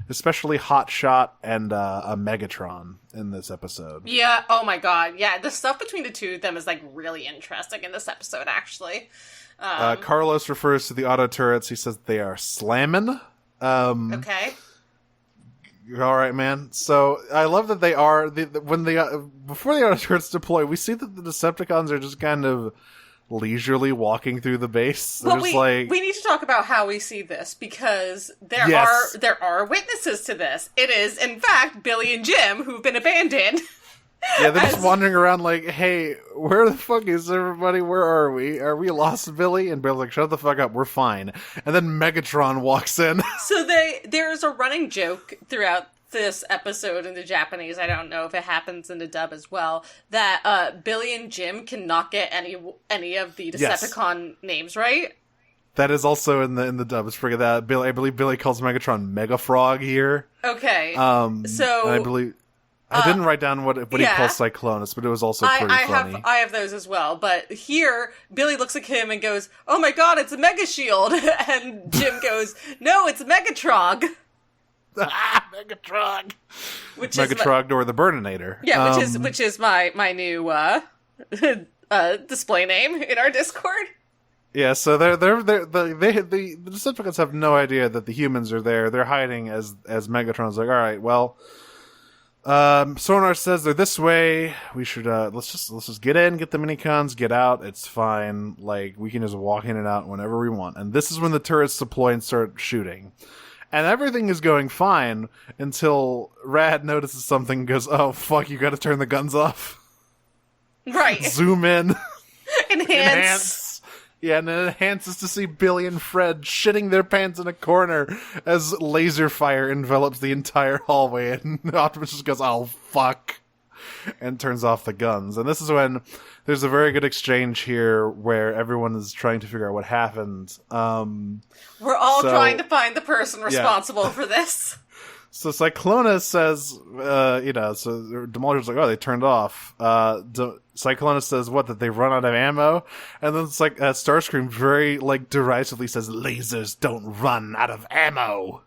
especially Hotshot and a Megatron in this episode. Yeah. Oh my god. Yeah. The stuff between the two of them is really interesting in this episode. Actually, Carlos refers to the auto turrets. He says they are slamming. Okay. All right, man. So I love that they are before the auto turrets deploy. We see that the Decepticons are just kind of leisurely walking through the base. But we need to talk about how we see this, because there are witnesses to this. It is, in fact, Billy and Jim, who've been abandoned. Yeah, they're just wandering around hey, where the fuck is everybody? Where are we? Are we lost, Billy? And Billy's shut the fuck up, we're fine. And then Megatron walks in. So there's a running joke throughout this episode in the Japanese, I don't know if it happens in the dub as well, that Billy and Jim cannot get any of the Decepticon names right. That is also in the dub. It's forget that. I believe Billy calls Megatron Mega Frog here. Okay. So I believe I didn't write down what he calls Cyclonus, but it was also pretty funny. I have those as well, but here Billy looks at him and goes, "Oh my god, it's a Mega Shield," and Jim goes, "No, it's Megatrog." Megatrog, or the Burninator. Yeah, which is my new display name in our Discord. Yeah, so the Decepticons have no idea that the humans are there. They're hiding as Megatron's all right, well, sonar says they're this way. We should let's just get in, get the minicons, get out. It's fine. We can just walk in and out whenever we want. And this is when the turrets deploy and start shooting. And everything is going fine until Rad notices something and goes, "Oh, fuck, you gotta turn the guns off." Right. Zoom in. Enhance. Yeah, and it enhances to see Billy and Fred shitting their pants in a corner as laser fire envelops the entire hallway, and Optimus just goes, "Oh, fuck," and turns off the guns. And this is when there's a very good exchange here where everyone is trying to figure out what happened. We're all trying to find the person responsible for this. So Cyclonus says, so Demolish's oh, they turned off. Cyclonus says, that they run out of ammo? And then it's Starscream very, derisively says, "Lasers don't run out of ammo."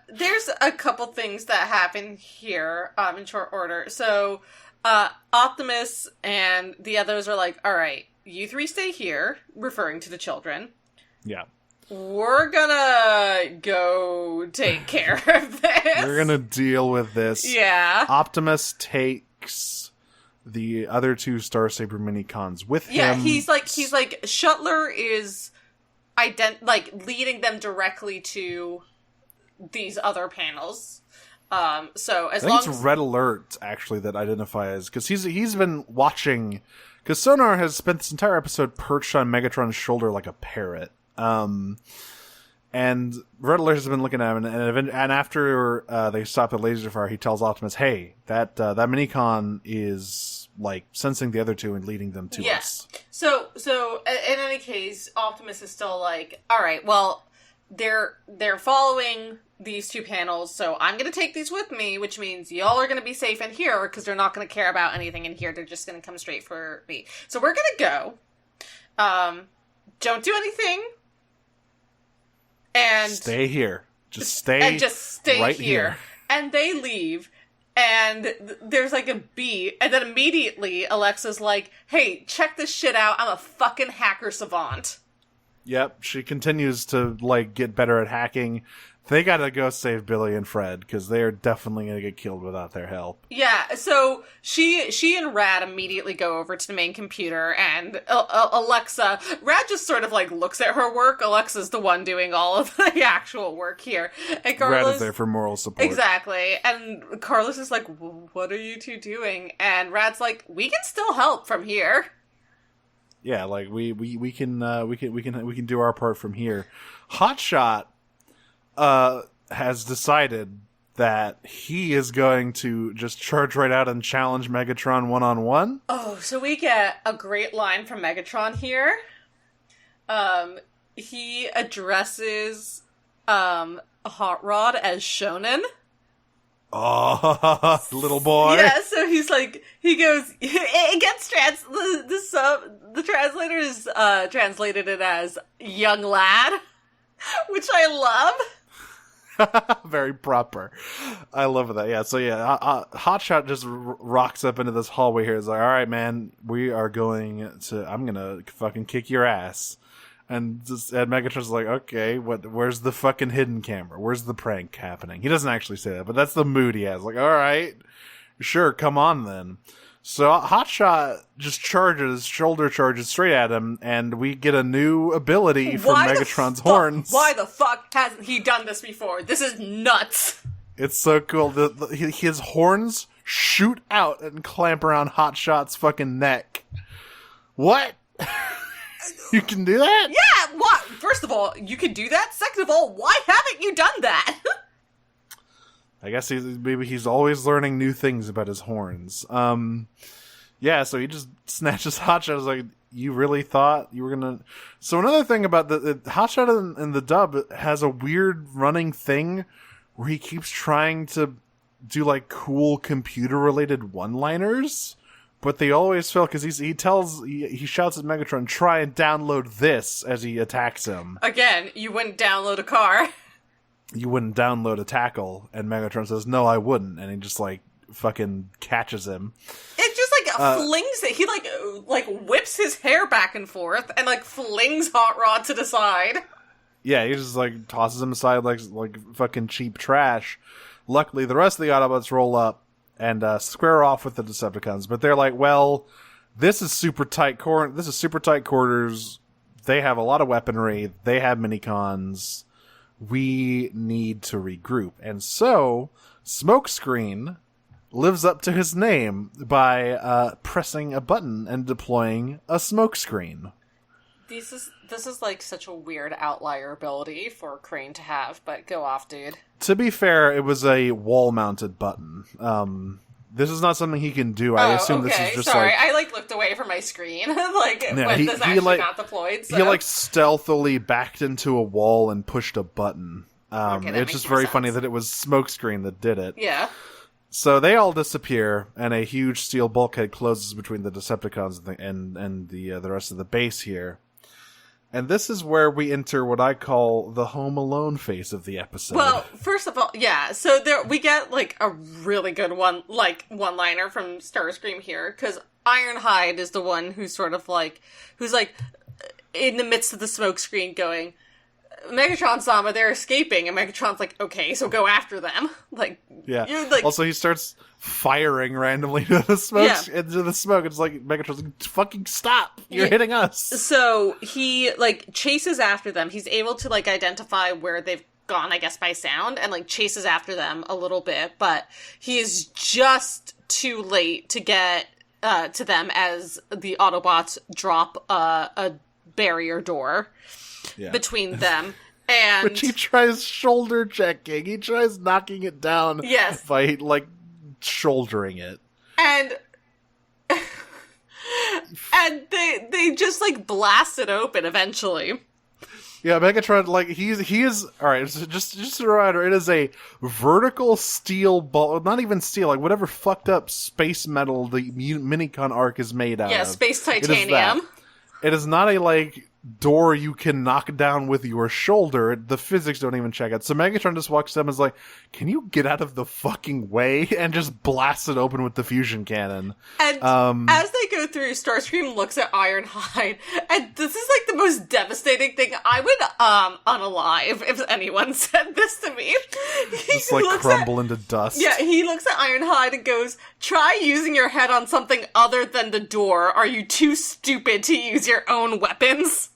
There's a couple things that happen here, in short order. So, Optimus and the others are all right, you three stay here, referring to the children. Yeah. We're gonna go take care of this. We're gonna deal with this. Yeah. Optimus takes the other two Star Saber mini-cons with him. Yeah, he's like Shuttler is leading them directly to these other panels. So as long as it's Red Alert actually that identifies, because he's been watching, because Sonar has spent this entire episode perched on Megatron's shoulder like a parrot. And Red Alert has been looking at him, and after they stop the laser fire, he tells Optimus, "Hey, that minicon is like sensing the other two and leading them to us." So in any case, Optimus is still like, "All right, well, they're following these two panels, so I'm gonna take these with me, which means y'all are gonna be safe in here because they're not gonna care about anything in here. They're just gonna come straight for me. So we're gonna go. Don't do anything." And stay here. Just stay right here. And they leave, and there's like a beat, and then immediately Alexa's like, "Hey, check this shit out. I'm a fucking hacker savant." Yep, she continues to like get better at hacking. They gotta go save Billy and Fred, because they are definitely gonna get killed without their help. Yeah, so she and Rad immediately go over to the main computer, and Rad just sort of like looks at her work. Alexa's the one doing all of the actual work here. And Carlos, Rad is there for moral support. Exactly. And Carlos is like, "What are you two doing?" And Rad's like, "We can still help from here." Yeah, like we can do our part from here. Hotshot has decided that he is going to just charge right out and challenge Megatron one-on-one. Oh, so we get a great line from Megatron here. He addresses Hot Rod as Shonen. Oh, little boy. Yeah, so he goes, it gets the translator is translated it as young lad, which I love. Very proper. I love that. Yeah, so yeah, Hotshot just rocks up into this hallway here. It's like, "All right, man, I'm gonna fucking kick your ass." And Megatron's like, "Okay, where's the fucking hidden camera? Where's the prank happening?" He doesn't actually say that, but that's the mood he has. Like, "All right, sure, come on then." So Hotshot just shoulder charges straight at him, and we get a new ability from Megatron's horns. Why the fuck hasn't he done this before? This is nuts. It's so cool. His horns shoot out and clamp around Hotshot's fucking neck. What? You can do that? Yeah, what? First of all, you can do that. Second of all, why haven't you done that? I guess maybe he's always learning new things about his horns. Yeah, so he just snatches Hotshot. I was like, "You really thought you were gonna..." So another thing about the Hotshot in the dub has a weird running thing where he keeps trying to do like cool computer-related one-liners, but they always fail because he shouts at Megatron, "Try and download this," as he attacks him. Again, you wouldn't download a car. You wouldn't download a tackle, and Megatron says, "No, I wouldn't," and he just like fucking catches him. It just like flings it. He like whips his hair back and forth and like flings Hot Rod to the side. Yeah, he just like tosses him aside like fucking cheap trash. Luckily, the rest of the Autobots roll up and square off with the Decepticons, but they're like, "Well, this is super tight quarters. They have a lot of weaponry. They have minicons. We need to regroup." And so, Smokescreen lives up to his name by pressing a button and deploying a smokescreen. This is like such a weird outlier ability for Crane to have, but go off, dude. To be fair, it was a wall-mounted button. This is not something he can do. I assume this is just sorry. I looked away from my screen when this actually got deployed. So. He stealthily backed into a wall and pushed a button. It's just very funny that it was Smokescreen that did it. Yeah. So they all disappear, and a huge steel bulkhead closes between the Decepticons and the rest of the base here. And this is where we enter what I call the Home Alone phase of the episode. Well, first of all, yeah. So we get like a really good one-liner from Starscream here, because Ironhide is the one who's sort of like, who's like in the midst of the smoke screen going, Megatron-sama, they're escaping, and Megatron's like, okay, so go after them. Like, Yeah. like, Also, he starts firing randomly into the smoke. It's like, Megatron's like, fucking stop! You're hitting us! So, he, like, chases after them. He's able to, like, identify where they've gone, I guess, by sound, and, like, chases after them a little bit, but he is just too late to get to them as the Autobots drop a barrier door between them. And which he tries shoulder checking. He tries knocking it down by, like, shouldering it. And they just, like, blast it open eventually. Yeah, Megatron, like, he is, alright, so just a reminder, it is a vertical steel ball, not even steel, like, whatever fucked up space metal the Minicon arc is made out of. Yeah, space titanium. It is not a, like, door you can knock down with your shoulder. The physics don't even check it. So Megatron just walks up and is like, can you get out of the fucking way? And just blasts it open with the fusion cannon. And as they go through, Starscream looks at Ironhide, and this is like the most devastating thing. I would unalive if anyone said this to me. Just like crumble into dust. Yeah, he looks at Ironhide and goes, try using your head on something other than the door. Are you too stupid to use your own weapons?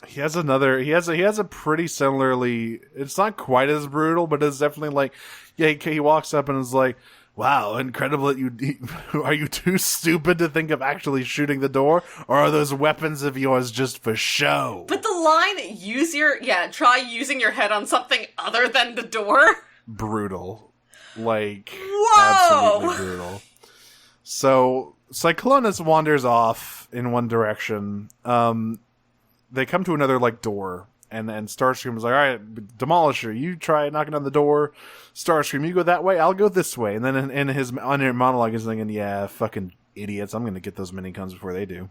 He has a pretty similarly, it's not quite as brutal, but it's definitely like, yeah, he walks up and is like, wow, incredible that are you too stupid to think of actually shooting the door? Or are those weapons of yours just for show? But the line, try using your head on something other than the door. Brutal. Like, whoa! Absolutely brutal. So, Cyclonus wanders off in one direction, they come to another, like, door, and Starscream is like, alright, Demolisher, you try knocking on the door. Starscream, you go that way, I'll go this way. And then in his monologue, he's thinking, yeah, fucking idiots, I'm gonna get those minicons before they do.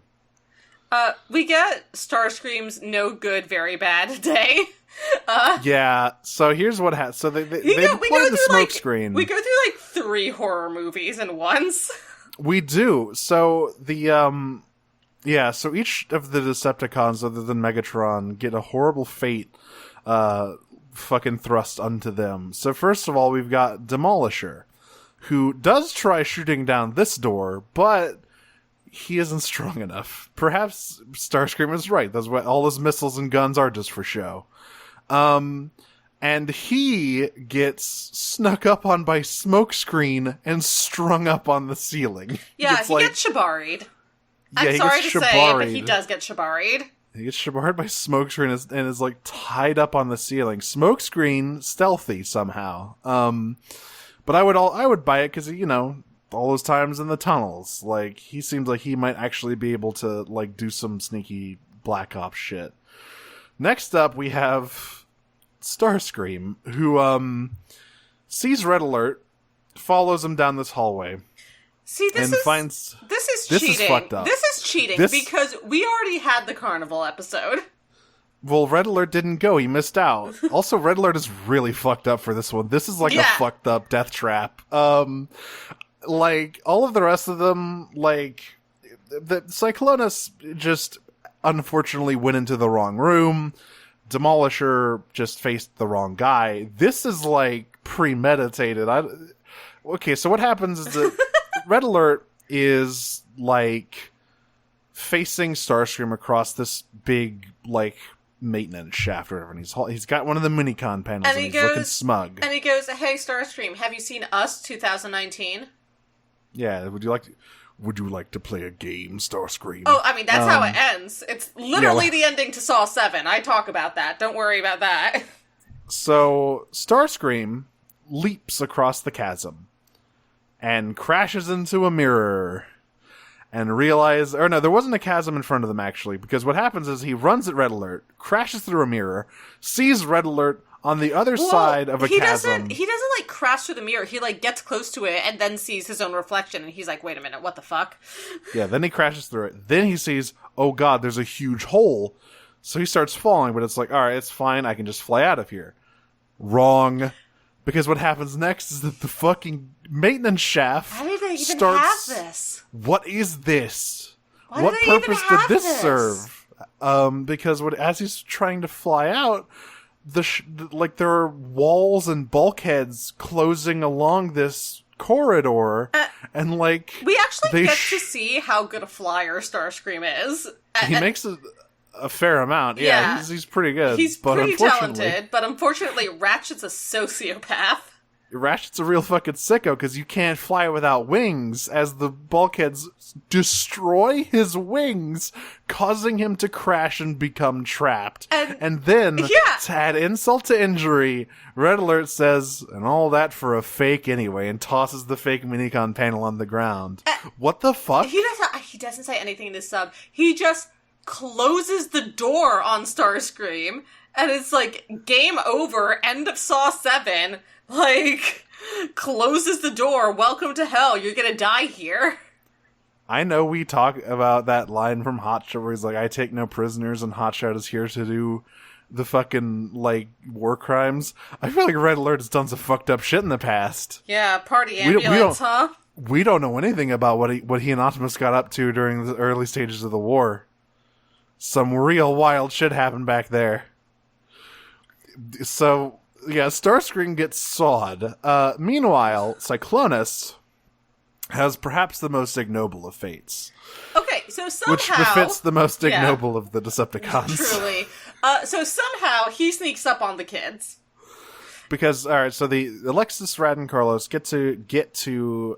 We get Starscream's no good, very bad day. Yeah, so here's what happens. So they deploy the smoke screen. We go through, like, 3 horror movies in once. We do. So so each of the Decepticons, other than Megatron, get a horrible fate fucking thrust onto them. So first of all, we've got Demolisher, who does try shooting down this door, but he isn't strong enough. Perhaps Starscream is right. That's what all his missiles and guns are, just for show. And he gets snuck up on by Smokescreen and strung up on the ceiling. Yeah, he gets shibari'd. I'm sorry to say, but he does get shibari'd. He gets shibari'd by Smokescreen and is like tied up on the ceiling. Smokescreen stealthy somehow. But I would buy it because, you know, all those times in the tunnels, like, he seems like he might actually be able to, like, do some sneaky Black Ops shit. Next up, we have Starscream, who sees Red Alert, follows him down this hallway. See, this is cheating. Is fucked up. This is cheating because we already had the carnival episode. Well, Red Alert didn't go. He missed out. Also, Red Alert is really fucked up for this one. This is like a fucked up death trap. Like, all of the rest of them, like, the Cyclonus just unfortunately went into the wrong room. Demolisher just faced the wrong guy. This is, like, premeditated. Okay, so what happens is that Red Alert is, like, facing Starscream across this big, like, maintenance shaft or whatever, and he's got one of the minicon panels, and he's looking smug. And he goes, hey, Starscream, have you seen Us 2019? Yeah, would you like to play a game, Starscream? Oh, I mean, that's how it ends. It's literally the ending to Saw 7. I talk about that. Don't worry about that. So, Starscream leaps across the chasm and crashes into a mirror and there wasn't a chasm in front of them, actually, because what happens is he runs at Red Alert, crashes through a mirror, sees Red Alert on the other side of a chasm. He doesn't, like, crash through the mirror. He, like, gets close to it and then sees his own reflection, and he's like, wait a minute, what the fuck? Yeah, then he crashes through it. Then he sees, oh god, there's a huge hole. So he starts falling, but it's like, alright, it's fine, I can just fly out of here. Wrong. Because what happens next is that the fucking maintenance shaft How did they even have this? What is this? Why what do they purpose even did have this this? serve? because as he's trying to fly out, there are walls and bulkheads closing along this corridor, and like we actually get to see how good a flyer Starscream is. He makes a fair amount. Yeah, he's pretty good. He's pretty talented, but unfortunately, Ratchet's a sociopath. Ratchet's a real fucking sicko because you can't fly without wings, as the bulkheads destroy his wings, causing him to crash and become trapped. And then, to add insult to injury, Red Alert says, and all that for a fake anyway, and tosses the fake minicon panel on the ground. What the fuck? He doesn't say anything in this sub. He just closes the door on Starscream, and it's like, game over, end of Saw 7. Like, closes the door, welcome to hell, you're gonna die here. I know we talk about that line from Hotshot where he's like, I take no prisoners and Hotshot is here to do the fucking, like, war crimes. I feel like Red Alert has done some fucked up shit in the past. Yeah, party ambulance, huh? We don't know anything about what he and Optimus got up to during the early stages of the war. Some real wild shit happened back there. So, yeah, Starscream gets sawed. Meanwhile, Cyclonus has perhaps the most ignoble of fates. Okay, so somehow... Which befits the most ignoble of the Decepticons. Truly. So somehow he sneaks up on the kids. Because, alright, so the Alexis, Rad, and Carlos get to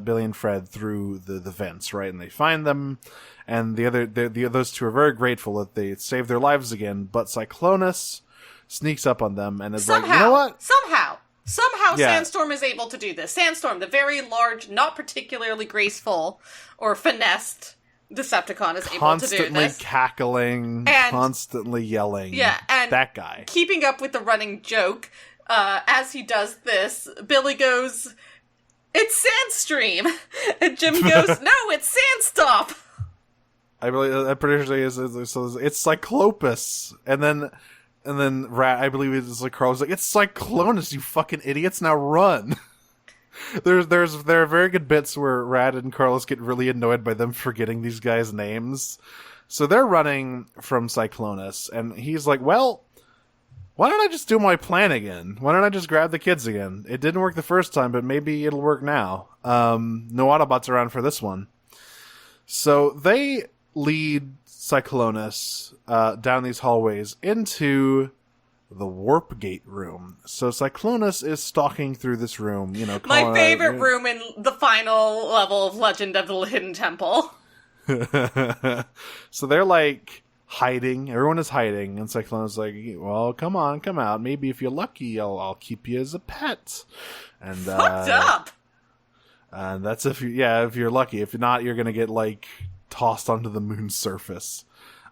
Billy and Fred through the vents, right? And they find them, and those two are very grateful that they saved their lives again, but Cyclonus sneaks up on them and is like, you know what? Somehow Sandstorm is able to do this. Sandstorm, the very large, not particularly graceful or finessed Decepticon, is able to do this. Constantly cackling, and, constantly yelling. Yeah, and that guy. Keeping up with the running joke, as he does this, Billy goes, "It's Sandstream!" And Jim goes, "No, it's Sandstop!" I'm pretty sure it's Cyclopus. And then Rat, I believe it's like Carl's like, it's Cyclonus, you fucking idiots, now run. There are very good bits where Rad and Carlos get really annoyed by them forgetting these guys' names. So they're running from Cyclonus, and he's like, well, why don't I just do my plan again? Why don't I just grab the kids again? It didn't work the first time, but maybe it'll work now. No Autobots around for this one. So they lead Cyclonus down these hallways into the warp gate room. So Cyclonus is stalking through this room, my favorite room in the final level of Legend of the Hidden Temple. So they're like hiding. Everyone is hiding, and Cyclonus is like, well, come out. Maybe if you're lucky, I'll keep you as a pet. And fucked up. And that's if you're lucky. If not, you're gonna get like tossed onto the moon's surface.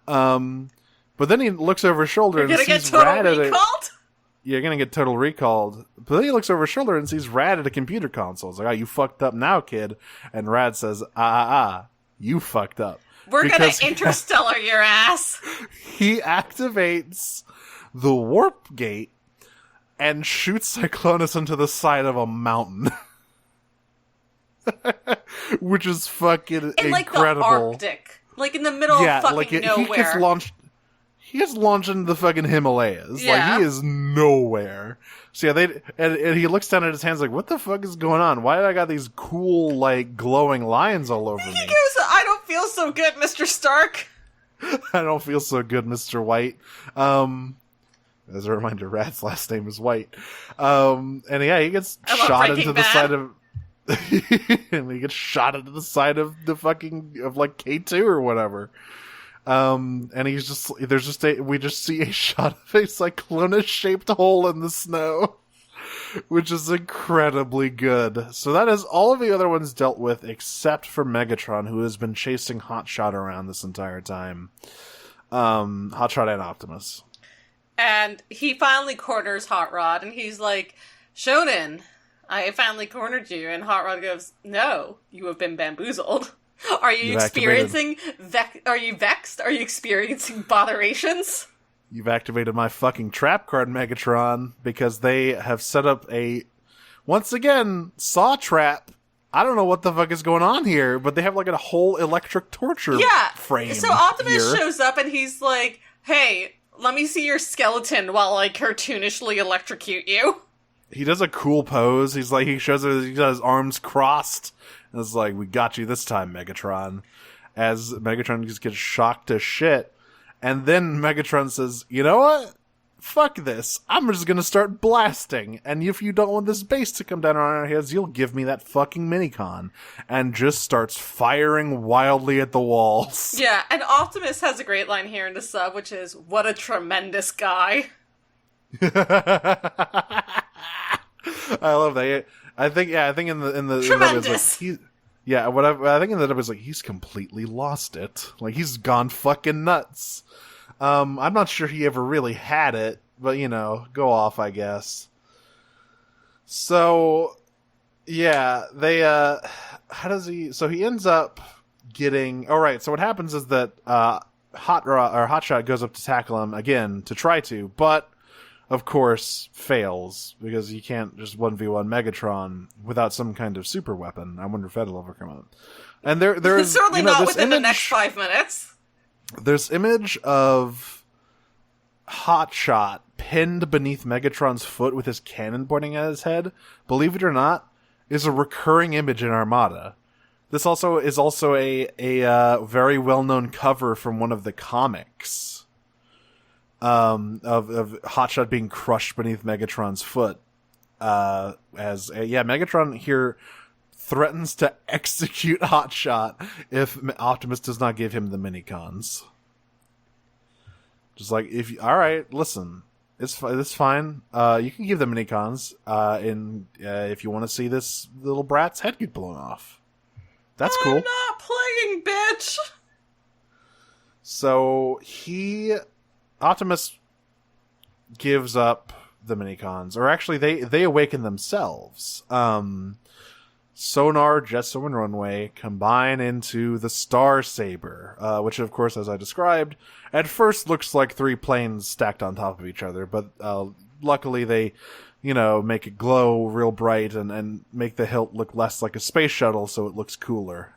But then he looks over his shoulder and sees Rad at You're gonna get total recalled. But then he looks over his shoulder and sees Rad at a computer console. He's like, "Oh, you fucked up now, kid." And Rad says, you fucked up. We're gonna interstellar your ass." He activates the warp gate and shoots Cyclonus into the side of a mountain. Which is fucking incredible. Like the Arctic. Like in the middle of fucking nowhere. He gets launched into the fucking Himalayas. Yeah. Like, he is nowhere. So yeah, and he looks down at his hands like, what the fuck is going on? Why did I got these cool, like, glowing lines all over me? He goes, "I don't feel so good, Mr. Stark." I don't feel so good, Mr. White. As a reminder, Rad's last name is White. And yeah, he gets shot into the side of... and he gets shot into the side of the fucking of like K2 or whatever. And he's just we just see a shot of a Cyclonus shaped hole in the snow, which is incredibly good. So that is all of the other ones dealt with except for Megatron, who has been chasing Hotshot around this entire time. Hotshot and Optimus. And he finally corners Hot Rod, and he's like, "Shonen, I finally cornered you." And Hot Rod goes, "No, you have been bamboozled. Are you experiencing are you vexed? Are you experiencing botherations?" You've activated my fucking trap card, Megatron, because they have set up a, once again, saw trap I don't know what the fuck is going on here, but they have like a whole electric torture frame. So Optimus here. shows up and he's like, hey, let me see your skeleton while I cartoonishly electrocute you. He does a cool pose. He's like, he shows it, he's got his arms crossed. And it's like, we got you this time, Megatron. As Megatron just gets shocked to shit. And then Megatron says, you know what? Fuck this. I'm just gonna start blasting. And if you don't want this base to come down on our heads, you'll give me that fucking minicon. And just starts firing wildly at the walls. Yeah, and Optimus has a great line here in the sub, which is, what a tremendous guy. I love that. I think in the tremendous. I think in the dub is like, he's completely lost it. Like, he's gone fucking nuts. I'm not sure he ever really had it, but, you know, go off, I guess. So, yeah, they, so he ends up getting, alright, so what happens is that, Hotshot goes up to tackle him again, to try to, but, of course, fails, because you can't just 1v1 Megatron without some kind of super weapon. I wonder if that'll ever come out. And there's certainly not within the next 5 minutes. There's image of Hotshot pinned beneath Megatron's foot with his cannon pointing at his head. Believe it or not, is a recurring image in Armada. This also is a very well-known cover from one of the comics of Hotshot being crushed beneath Megatron's foot. Megatron here threatens to execute Hotshot if Optimus does not give him the minicons. Just like, alright, listen, it's fine. You can give the minicons, if you want to see this little brat's head get blown off. That's cool. I'm not playing, bitch! So, Optimus gives up the minicons, or actually, they awaken themselves. Sonar, Jetstone, and Runway combine into the Star Saber, which, of course, as I described, at first looks like 3 planes stacked on top of each other, but luckily they, make it glow real bright and make the hilt look less like a space shuttle, so it looks cooler.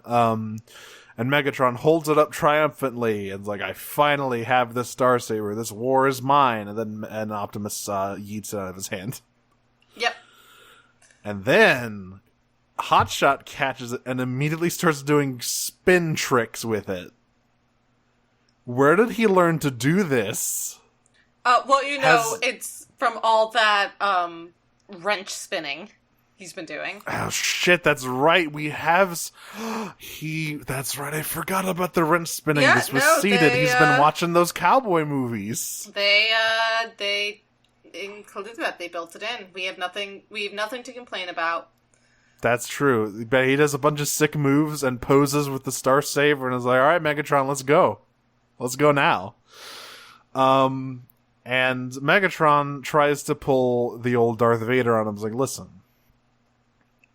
And Megatron holds it up triumphantly and's like, I finally have this Star Saber. This war is mine. And Optimus yeets it out of his hand. Yep. And then Hotshot catches it and immediately starts doing spin tricks with it. Where did he learn to do this? It's from all that wrench spinning he's been doing. Oh shit, that's right. We have that's right. I forgot about the wrench spinning. Yeah, this was seeded. He's been watching those cowboy movies. They included that. They built it in. We have nothing to complain about. That's true. But he does a bunch of sick moves and poses with the Star Saber and is like, all right, Megatron, let's go. Let's go now. And Megatron tries to pull the old Darth Vader on him. He's like, listen,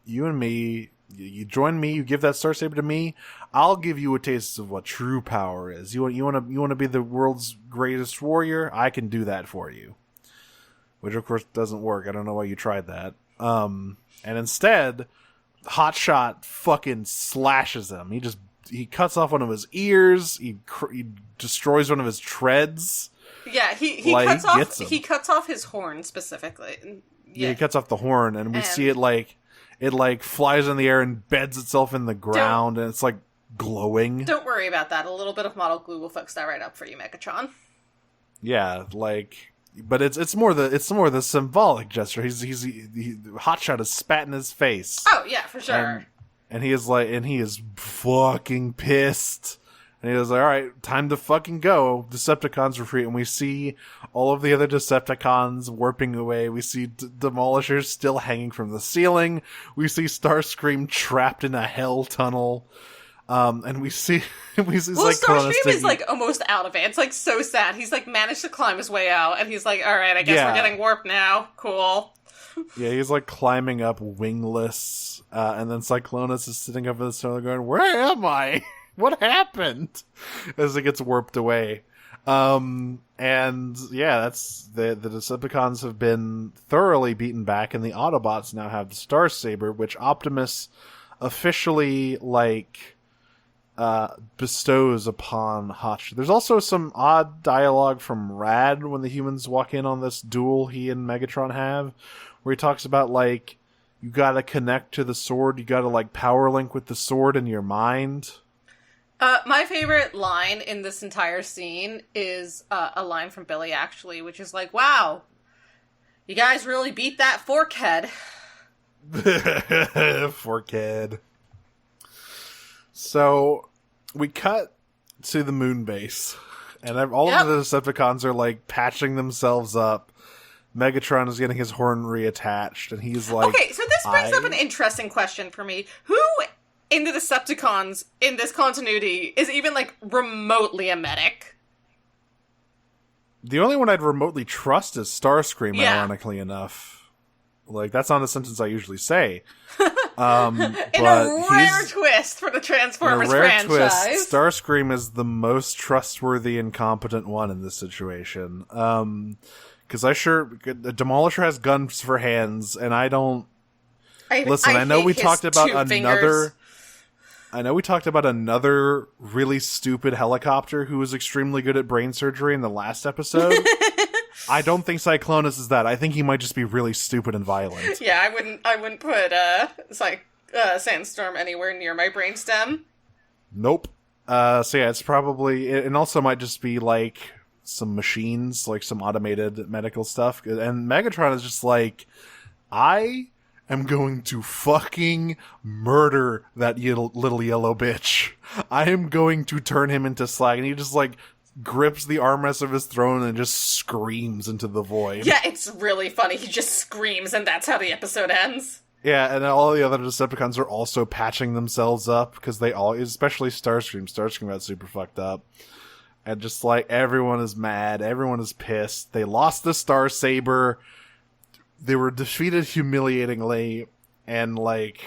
you and me, you join me, you give that Star Saber to me, I'll give you a taste of what true power is. You want to be the world's greatest warrior? I can do that for you. Which, of course, doesn't work. I don't know why you tried that. And instead, Hotshot fucking slashes him. He cuts off one of his ears. He destroys one of his treads. Yeah, he cuts off his horn specifically. Yeah, he cuts off the horn, and we see it flies in the air and beds itself in the ground, and it's like glowing. Don't worry about that. A little bit of model glue will fix that right up for you, Megatron. Yeah, but it's more the symbolic gesture. Hotshot is spat in his face. Oh yeah, for sure. And he is fucking pissed. And he was like, all right, time to fucking go. Decepticons retreat. And we see all of the other Decepticons warping away. We see Demolishers still hanging from the ceiling. We see Starscream trapped in a hell tunnel. And we see Starscream is almost out of it. It's so sad. He's managed to climb his way out. And he's like, all right, I guess we're getting warped now. Cool. Yeah, he's climbing up wingless. And then Cyclonus is sitting up in the tunnel going, where am I? What happened? As it gets warped away. And yeah, that's the Decepticons have been thoroughly beaten back, and the Autobots now have the Star Saber, which Optimus officially like bestows upon Hotch. There's also some odd dialogue from Rad when the humans walk in on this duel he and Megatron have, where he talks about like you gotta connect to the sword, you gotta like power link with the sword in your mind. My favorite line in this entire scene is a line from Billy, actually, which is like, wow, you guys really beat that forkhead. Forkhead. So, we cut to the moon base, and all of the Decepticons are, like, patching themselves up. Megatron is getting his horn reattached, and he's like... Okay, so this brings up an interesting question for me. Who in the Decepticons in this continuity is even, like, remotely a medic? The only one I'd remotely trust is Starscream, ironically enough. Like, that's not a sentence I usually say. In a rare twist for the Transformers franchise. Twist, Starscream is the most trustworthy and competent one in this situation. Because Demolisher has guns for hands, and I don't... I know we talked about another... I know we talked about another really stupid helicopter who was extremely good at brain surgery in the last episode. I don't think Cyclonus is that. I think he might just be really stupid and violent. Yeah, I wouldn't put Sandstorm anywhere near my brainstem. Nope. So yeah, it's probably... And also might just be like some machines, like some automated medical stuff. And Megatron is just like, I am going to fucking murder that little yellow bitch. I am going to turn him into slag. And he just like grips the armrest of his throne and just screams into the void. Yeah, it's really funny. He just screams and that's how the episode ends. Yeah, and all the other Decepticons are also patching themselves up because they all, especially Starscream. Starscream got super fucked up. And just like everyone is mad, everyone is pissed. They lost the Starsaber. They were defeated humiliatingly, and like,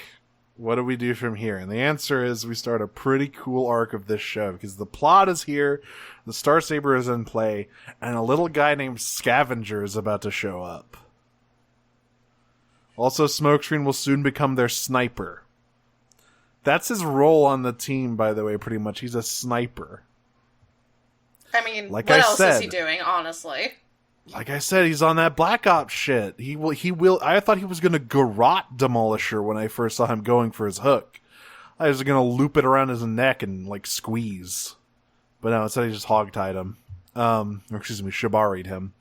what do we do from here? And the answer is we start a pretty cool arc of this show, because the plot is here, the Starsaber is in play, and a little guy named Scavenger is about to show up. Also, Smokescreen will soon become their sniper. That's his role on the team, by the way, pretty much. He's a sniper. I mean, like what else is he doing, honestly? Like I said, he's on that Black Ops shit. He will. I thought he was going to garrote Demolisher when I first saw him going for his hook. I was going to loop it around his neck and, like, squeeze. But no, instead he just hogtied him. Shibari'd him.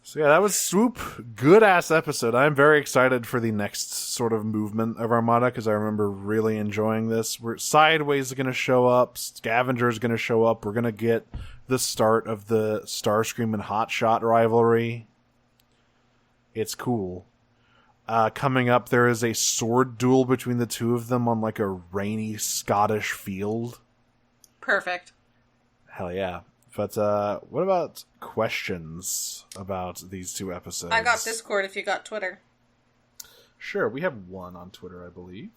So yeah, that was Swoop. Good-ass episode. I'm very excited for the next sort of movement of Armada, because I remember really enjoying this. Sideways is going to show up. Scavenger is going to show up. We're going to get the start of the Starscream and Hotshot rivalry. It's cool. Coming up, there is a sword duel between the two of them on like a rainy Scottish field. Perfect. Hell yeah. But what about questions about these two episodes? I got Discord if you got Twitter. Sure, we have one on Twitter, I believe.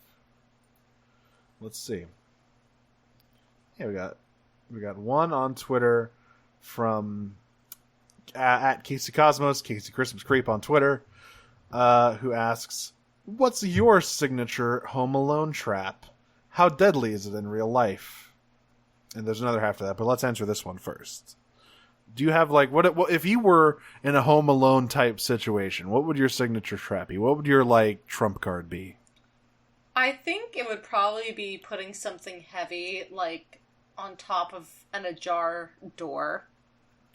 Let's see. Yeah, we got one on Twitter from at Casey Cosmos, Casey Christmas Creep on Twitter, who asks, "What's your signature Home Alone trap? How deadly is it in real life?" And there's another half to that, but let's answer this one first. Do you have like what if you were in a Home Alone type situation? What would your signature trap be? What would your like trump card be? I think it would probably be putting something heavy like on top of an ajar door.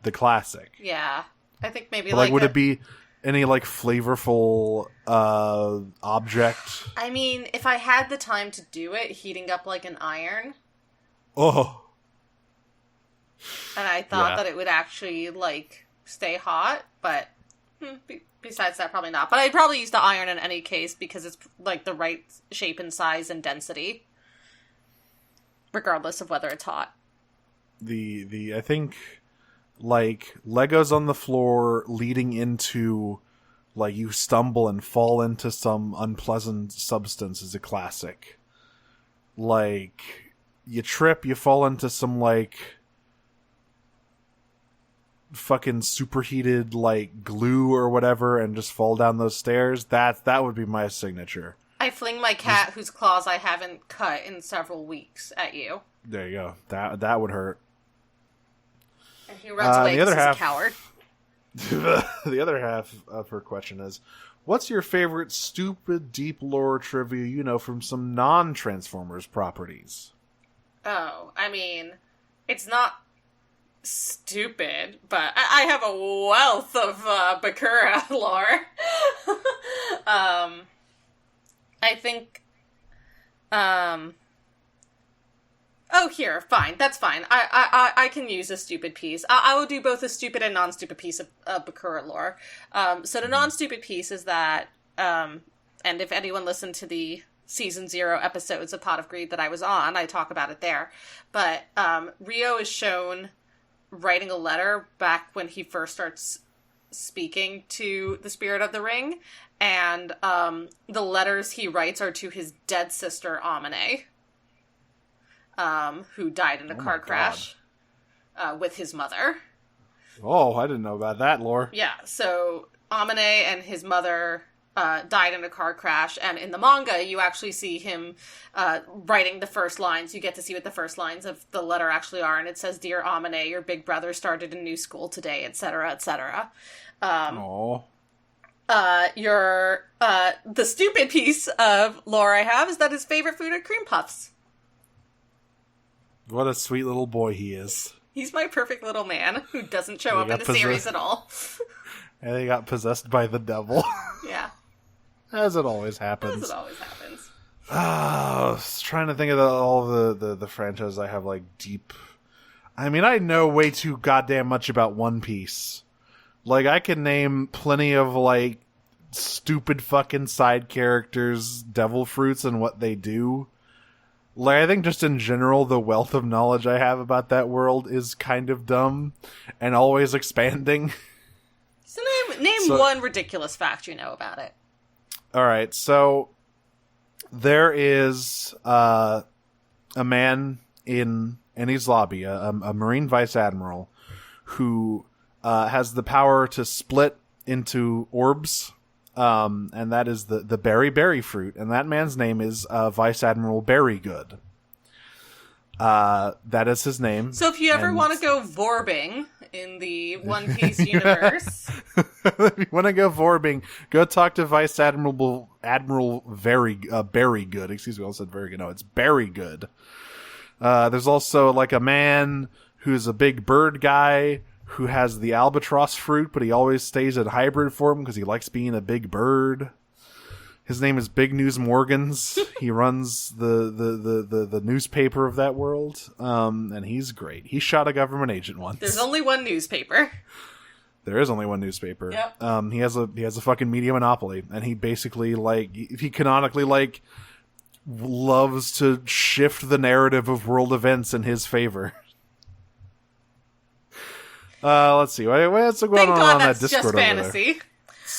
The classic. Yeah. I think maybe but, would it be any like flavorful object? I mean, if I had the time to do it, heating up like an iron. Oh. And I thought that it would actually like stay hot, but besides that, probably not. But I'd probably use the iron in any case because it's like the right shape and size and density, regardless of whether it's hot. I think like Legos on the floor leading into like you stumble and fall into some unpleasant substance is a classic. Like you trip, you fall into some like fucking superheated like glue or whatever and just fall down those stairs. That would be my signature. I fling my cat whose claws I haven't cut in several weeks at you. There you go. That would hurt. And he runs away because he's a coward. The other half of her question is, what's your favorite stupid deep lore trivia you know from some non-Transformers properties? Oh, I mean, it's not stupid, but I have a wealth of Bakura lore. I think, oh, here, fine, that's fine. I can use a stupid piece. I will do both a stupid and non-stupid piece of Bakura lore. So the non-stupid piece is that, and if anyone listened to the Season 0 episodes of Pot of Greed that I was on, I talk about it there. But Rio is shown writing a letter back when he first starts speaking to the Spirit of the Ring, and the letters he writes are to his dead sister, Amine, who died in a car crash with his mother. Oh, I didn't know about that lore. Yeah, so Amine and his mother died in a car crash, and in the manga you actually see him writing the first lines. You get to see what the first lines of the letter actually are, and it says, "Dear Amine, your big brother started a new school today," etc., etc. The stupid piece of lore I have is that his favorite food are cream puffs. What a sweet little boy he is. He's my perfect little man who doesn't show up in the series at all. And he got possessed by the devil. Yeah. As it always happens. As it always happens. I was trying to think of all the franchises I have, like, deep... I mean, I know way too goddamn much about One Piece. Like, I can name plenty of, like, stupid fucking side characters, devil fruits, and what they do. Like, I think just in general, the wealth of knowledge I have about that world is kind of dumb and always expanding. So name one ridiculous fact you know about it. All right, so there is a man in Eni's lobby, a Marine Vice Admiral, who has the power to split into orbs, and that is the berry fruit, and that man's name is Vice Admiral Berrygood. That is his name. So if you ever want to go vorbing in the One Piece universe... If you want to go vorbing, go talk to Vice Admiral Berrygood. Excuse me, I said very good. No, it's Berrygood. There's also like a man who's a big bird guy who has the albatross fruit, but he always stays in hybrid form because he likes being a big bird. His name is Big News Morgans. He runs the newspaper of that world, and he's great. He shot a government agent once. There's only one newspaper. There is only one newspaper. Yep. He has a fucking media monopoly, and he basically he canonically loves to shift the narrative of world events in his favor. Let's see. What's going on that Discord over there? Just fantasy.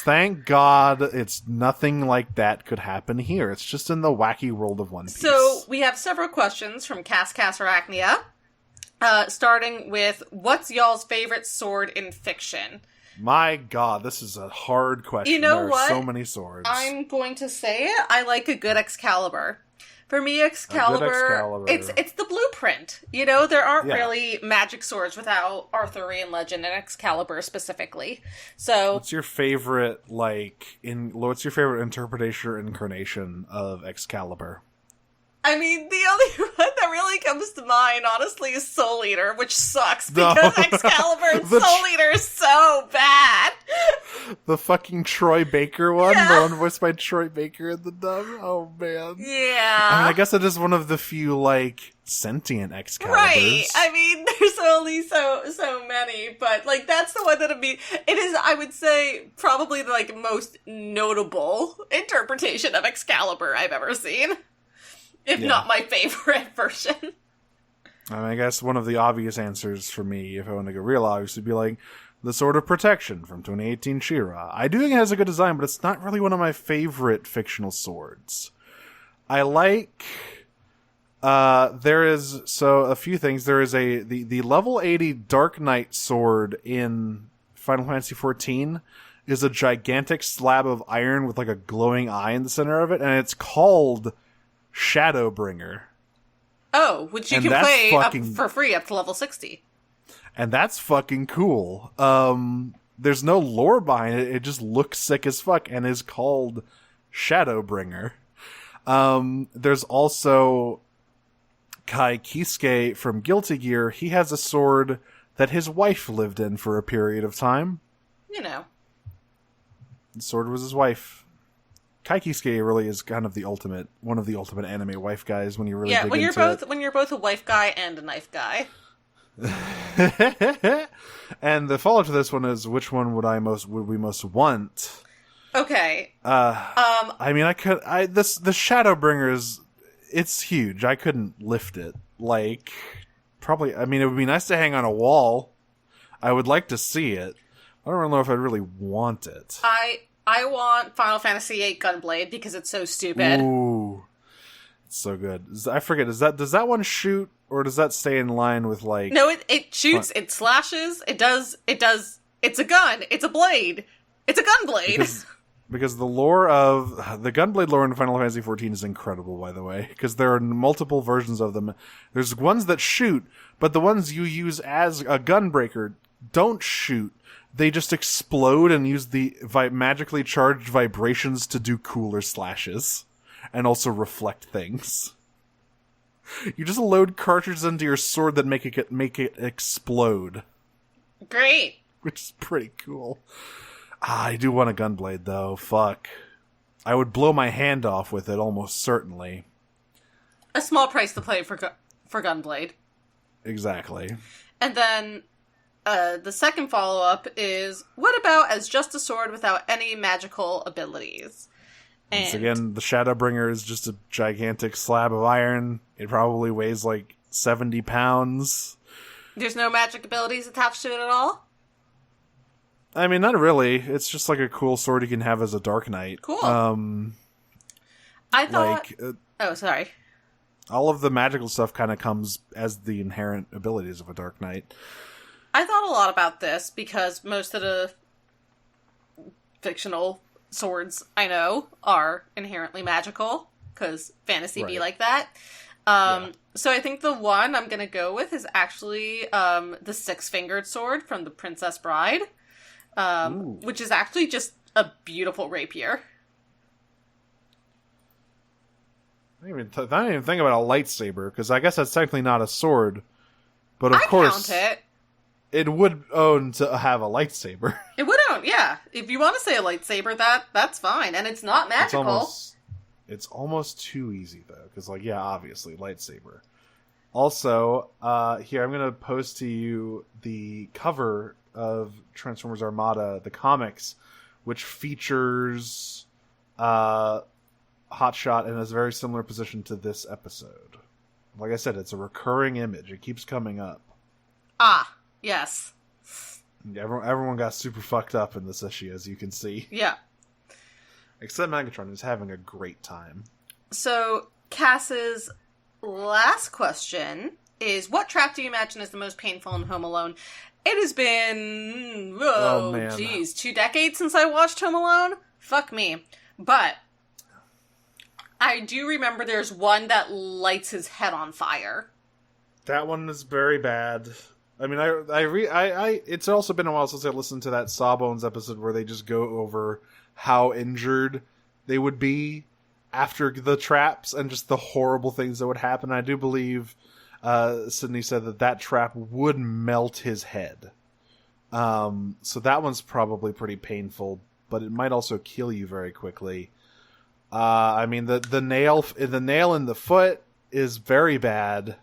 Thank God it's nothing like that could happen here. It's just in the wacky world of One Piece. So we have several questions from Cass Arachnia. Starting with, what's y'all's favorite sword in fiction? My God, this is a hard question. You know there what? Are so many swords. I'm going to say it. I like a good Excalibur. For me, Excalibur, it's the blueprint. You know, there aren't really magic swords without Arthurian legend and Excalibur specifically. So, what's your favorite interpretation or incarnation of Excalibur? I mean, the only one that really comes to mind, honestly, is Soul Eater, which sucks because Excalibur and Soul Eater is so bad. The fucking Troy Baker one? Yeah. The one voiced by Troy Baker in the dub? Oh, man. Yeah. I mean, I guess it is one of the few, sentient Excaliburs. Right. I mean, there's only so many, but, that's the one that it is, I would say, probably the, most notable interpretation of Excalibur I've ever seen. If not my favorite version. I mean, I guess one of the obvious answers for me, if I want to go real obvious, would be the Sword of Protection from 2018 She-Ra. I do think it has a good design, but it's not really one of my favorite fictional swords. I like... there is... So, a few things. There is the level 80 Dark Knight sword in Final Fantasy XIV, is a gigantic slab of iron with like a glowing eye in the center of it, and it's called Shadowbringer. Oh, which you And can that's play fucking- up for free up to level 60. And that's fucking cool. There's no lore behind it. It just looks sick as fuck and is called Shadowbringer. There's also Kai Kisuke from Guilty Gear. He has a sword that his wife lived in for a period of time. You know. The sword was his wife. Kai Kisuke really is kind of one of the ultimate anime wife guys when you really dig when into you're both a wife guy and a knife guy. it. And the follow-up to this one is, which one would we most want? Okay. I mean, the Shadowbringer it's huge. I couldn't lift it. Like, probably, I mean, it would be nice to hang on a wall. I would like to see it. I don't know if I really want it. I want Final Fantasy VIII Gunblade because it's so stupid. Ooh. It's so good. I forget, does that one shoot, or does that stay in line with, like... No, it shoots, it slashes, it does, it's a gun, it's a blade, it's a gunblade. Because the lore of... The Gunblade lore in Final Fantasy XIV is incredible, by the way. Because there are multiple versions of them. There's ones that shoot, but the ones you use as a gunbreaker don't shoot. They just explode and use the magically charged vibrations to do cooler slashes. And also reflect things. You just load cartridges into your sword that make it explode. Great. Which is pretty cool. I do want a Gunblade, though. Fuck. I would blow my hand off with it, almost certainly. A small price to play for Gunblade. Exactly. And then, the second follow-up is, what about as just a sword without any magical abilities? Once again, the Shadowbringer is just a gigantic slab of iron. It probably weighs like 70 pounds. There's no magic abilities attached to it at all? I mean, not really. It's just like a cool sword you can have as a Dark Knight. Cool. I thought... oh, sorry. All of the magical stuff kind of comes as the inherent abilities of a Dark Knight. I thought a lot about this because most of the fictional swords I know are inherently magical because fantasy be like that. So I think the one I'm going to go with is actually the six-fingered sword from the Princess Bride. Which is actually just a beautiful rapier. I didn't even think about a lightsaber, because I guess that's technically not a sword. But of course, count it would own to have a lightsaber. It would own, yeah. If you want to say a lightsaber, that's fine. And it's not magical. It's almost too easy, though, because, like, yeah, obviously, lightsaber. Also, here, I'm going to post to you the cover of Transformers Armada, the comics, which features Hotshot in a very similar position to this episode. Like I said, it's a recurring image. It keeps coming up. Ah, yes. Everyone got super fucked up in this issue, as you can see. Yeah. Except Megatron, who's having a great time. So, Cass's last question is, what trap do you imagine is the most painful in Home Alone? It has been, 2 decades since I watched Home Alone. Fuck me. But I do remember there's one that lights his head on fire. That one is very bad. I mean, it's also been a while since I listened to that Sawbones episode where they just go over how injured they would be after the traps and just the horrible things that would happen. I do believe Sydney said that trap would melt his head. So that one's probably pretty painful, but it might also kill you very quickly. I mean, the nail in the foot is very bad.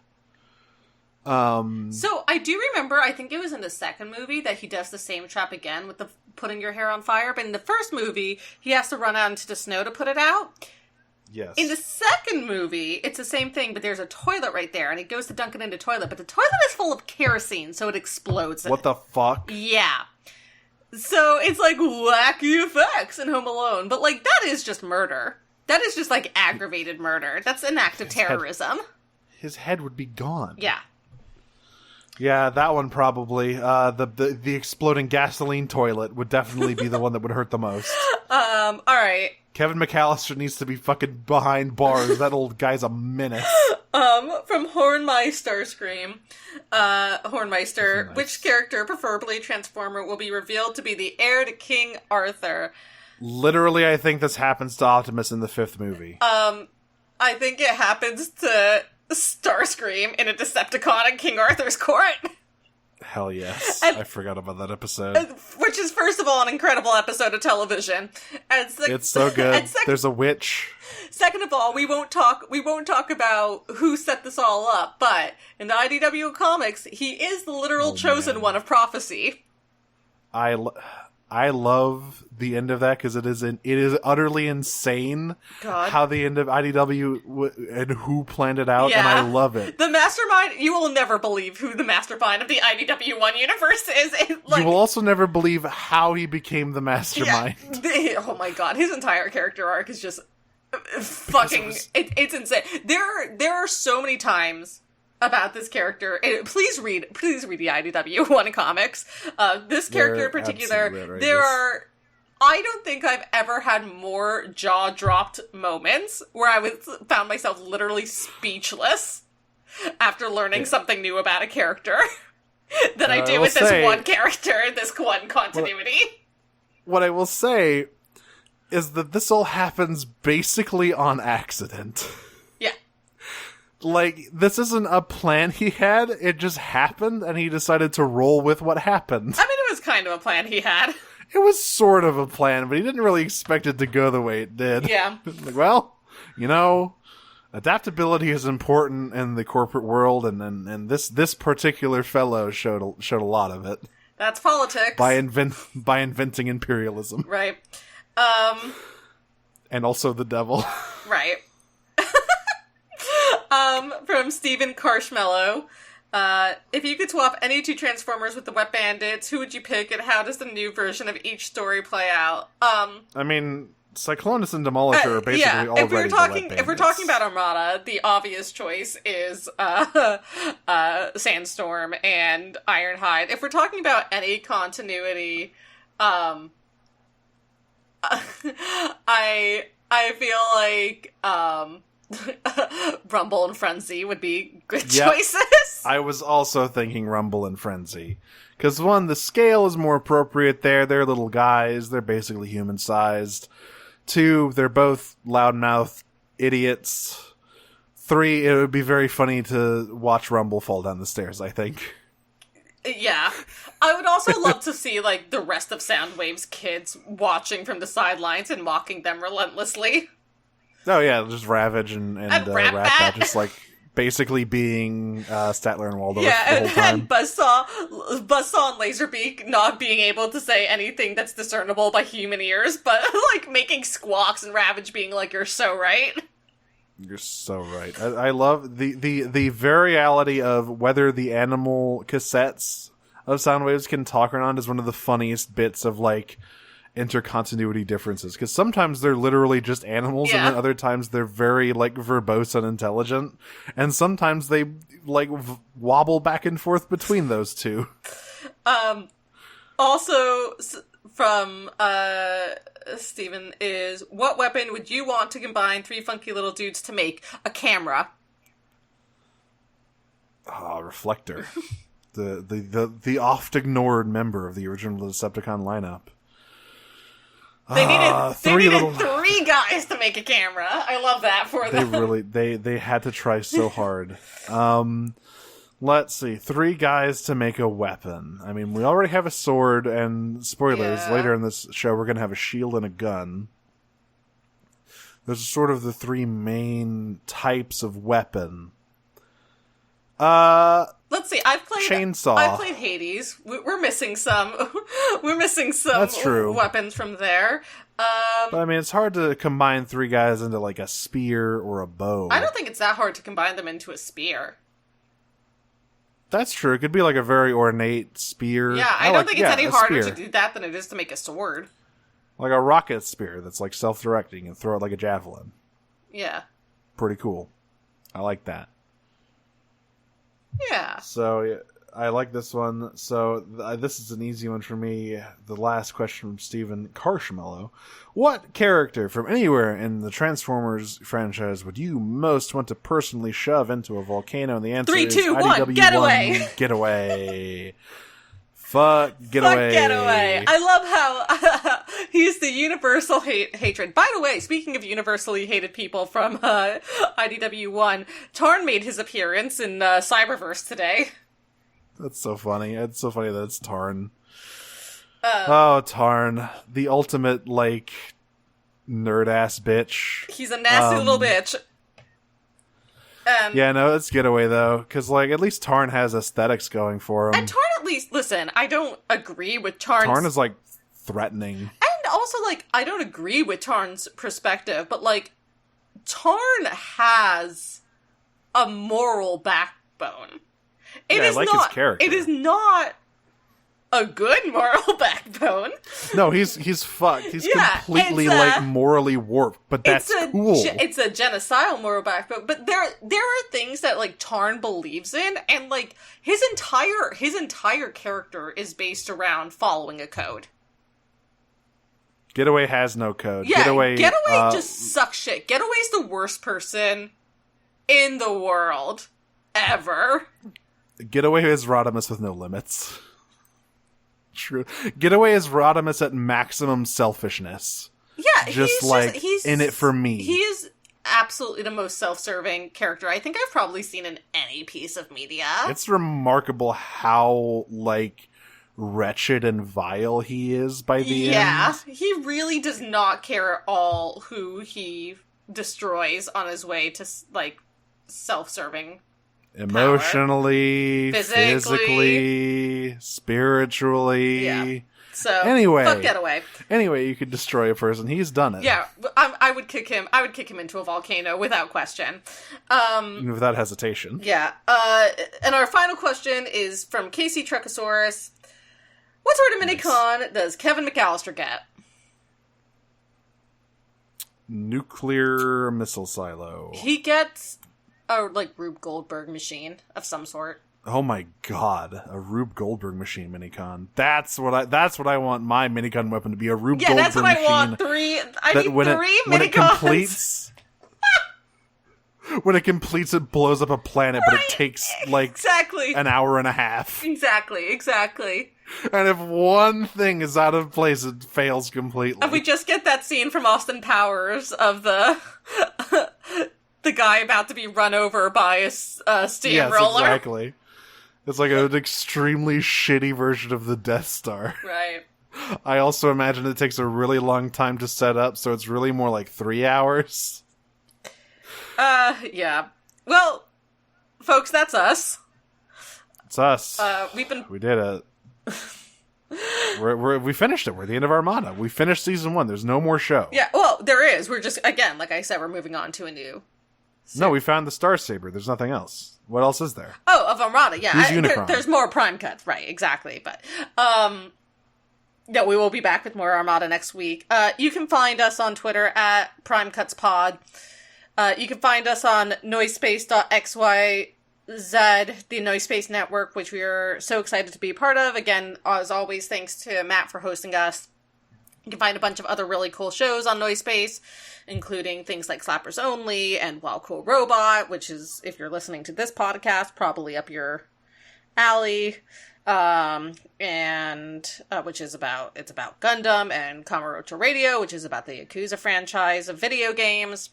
So I do remember, I think it was in the second movie that he does the same trap again with the putting your hair on fire. But in the first movie, he has to run out into the snow to put it out. Yes. In the second movie, it's the same thing, but there's a toilet right there, and he goes to dunk it in the toilet, but the toilet is full of kerosene, so it explodes. What the fuck? Yeah. So it's like wacky effects in Home Alone, but like that is just murder. That is just like aggravated murder. That's an act of terrorism. His head would be gone. Yeah. Yeah, that one probably. The exploding gasoline toilet would definitely be the one that would hurt the most. All right. Kevin McAllister needs to be fucking behind bars. That old guy's a menace. From Starscream, Hornmeister, Nice. which character, preferably Transformer, will be revealed to be the heir to King Arthur? Literally, I think this happens to Optimus in the 5th movie. I think it happens to Starscream in a Decepticon at King Arthur's court. Hell yes. And- I forgot about that episode. Which is, first of all, an incredible episode of television. And It's so good. And There's a witch. second of all, we won't talk about who set this all up, but in the IDW comics, he is the literal chosen one of prophecy. I love the end of that because it is utterly insane God. how the end of IDW and who planned it out, and I love it. The mastermind, you will never believe who the mastermind of the IDW1 universe is. You will also never believe how he became the mastermind. Yeah. Oh my god, his entire character arc is just fucking... It's insane. There are so many times about this character. Please read the IDW1 comics. This character in particular, I don't think I've ever had more jaw-dropped moments where I found myself literally speechless after learning something new about a character than I do with this one character, this one continuity. What I will say is that this all happens basically on accident. Yeah. Like, this isn't a plan he had, it just happened, and he decided to roll with what happened. I mean, it was kind of a plan he had. It was sort of a plan, but he didn't really expect it to go the way it did. Yeah. Like, well, adaptability is important in the corporate world, and this particular fellow showed a lot of it. That's politics. By inventing imperialism. Right. And also the devil. Right. From Stephen Carshmello. If you could swap any two Transformers with the Wet Bandits, who would you pick, and how does the new version of each story play out? I mean, Cyclonus and Demolisher are basically already if we're the Wet talking about Armada, the obvious choice is Sandstorm and Ironhide. If we're talking about any continuity, I feel like Rumble and Frenzy would be good choices. I was also thinking Rumble and Frenzy. Because one, the scale is more appropriate there. They're little guys. They're basically human-sized. Two, they're both loudmouth idiots. Three, it would be very funny to watch Rumble fall down the stairs, I think. Yeah. I would also love to see, like, the rest of Soundwave's kids watching from the sidelines and mocking them relentlessly. Oh yeah, just Ravage and Rat-Bat just like basically being Statler and Waldorf the whole time. And Buzzsaw and Laserbeak not being able to say anything that's discernible by human ears, but like making squawks, and Ravage being like, "You're so right." You're so right. I love the variality of whether the animal cassettes of Soundwaves can talk or not is one of the funniest bits of like intercontinuity differences, because sometimes they're literally just animals, and then other times they're very like verbose and intelligent, and sometimes they like wobble back and forth between those two. Also from Steven is, what weapon would you want to combine three funky little dudes to make? A camera. Reflector. the oft ignored member of the original Decepticon lineup. They needed three guys to make a camera. I love that for them. They had to try so hard. Let's see. 3 guys to make a weapon. I mean, we already have a sword, and spoilers, later in this show we're going to have a shield and a gun. Those are sort of the 3 main types of weapon. Let's see. I've played Chainsaw. I've played Hades. We're missing some. We're missing some. That's true. Weapons from there. But I mean, it's hard to combine 3 guys into like a spear or a bow. I don't think it's that hard to combine them into a spear. That's true. It could be like a very ornate spear. Yeah, I don't think it's any harder to do that than it is to make a sword. Like a rocket spear that's like self-directing and throw it like a javelin. Yeah. Pretty cool. I like that. Yeah. So, I like this one. So this is an easy one for me. The last question from Steven Carshmallow. What character from anywhere in the Transformers franchise would you most want to personally shove into a volcano? And the answer 3, is 2, 1, get away! Get away. Fuck, get away. Get away. I love how he's the universal hatred. By the way, speaking of universally hated people from IDW1, Tarn made his appearance in Cyberverse today. That's so funny. It's so funny that it's Tarn. Oh, Tarn. The ultimate, like, nerd-ass bitch. He's a nasty little bitch. Yeah, no, let's get away, though. Because, like, at least Tarn has aesthetics going for him. And Tarn at least, listen, I don't agree with Tarn's... Tarn is, like, threatening. And also, like, I don't agree with Tarn's perspective, but, like, Tarn has a moral backbone. His character. It is not a good moral backbone. No, he's fucked. He's completely like morally warped, but that's cool. It's a genocidal moral backbone, but there are things that like Tarn believes in, and like his entire character is based around following a code. Getaway has no code. Yeah, Getaway just sucks shit. Getaway's the worst person in the world ever. Getaway is Rodimus with no limits. True. Getaway is Rodimus at maximum selfishness. Yeah, he's in it for me. He is absolutely the most self-serving character I think I've probably seen in any piece of media. It's remarkable how, like, wretched and vile he is by the end. Yeah, he really does not care at all who he destroys on his way to, like, self-serving emotionally, physically, spiritually. Yeah. So anyway, fuck Getaway. Anyway, you could destroy a person. He's done it. Yeah, I would kick him. I would kick him into a volcano without question. Without hesitation. Yeah. And our final question is from Casey Truckosaurus. What sort of minicon does Kevin McAllister get? Nuclear missile silo. He gets a, like, Rube Goldberg machine of some sort. Oh my god, a Rube Goldberg machine minicon. That's what I want my minicon weapon to be, a Rube Goldberg machine. Yeah, that's what I want. I need three minicons. When it completes... When it completes, it blows up a planet, but it takes, like, an hour and a half. Exactly. And if one thing is out of place, it fails completely. And we just get that scene from Austin Powers of the the guy about to be run over by a steamroller. Yes, exactly. It's like an extremely shitty version of the Death Star. Right. I also imagine it takes a really long time to set up, so it's really more like 3 hours. Yeah. Well, folks, that's us. It's us. We did it. We finished it. We're at the end of Armada. We finished season 1. There's no more show. Yeah, well, there is. We're just, again, like I said, we're moving on to a new... No, we found the Starsaber. There's nothing else. What else is there? Oh, of Armada, yeah. Unicron? There's more Prime Cuts, right, exactly. But, yeah, we will be back with more Armada next week. You can find us on Twitter at Prime Cuts Pod. You can find us on noisepace.xyz, the Noisepace Network, which we are so excited to be a part of. Again, as always, thanks to Matt for hosting us. You can find a bunch of other really cool shows on Noisepace, including things like Slappers Only and Wild Cool Robot, which is, if you're listening to this podcast, probably up your alley. And which is about Gundam, and Kamurocho Radio, which is about the Yakuza franchise of video games.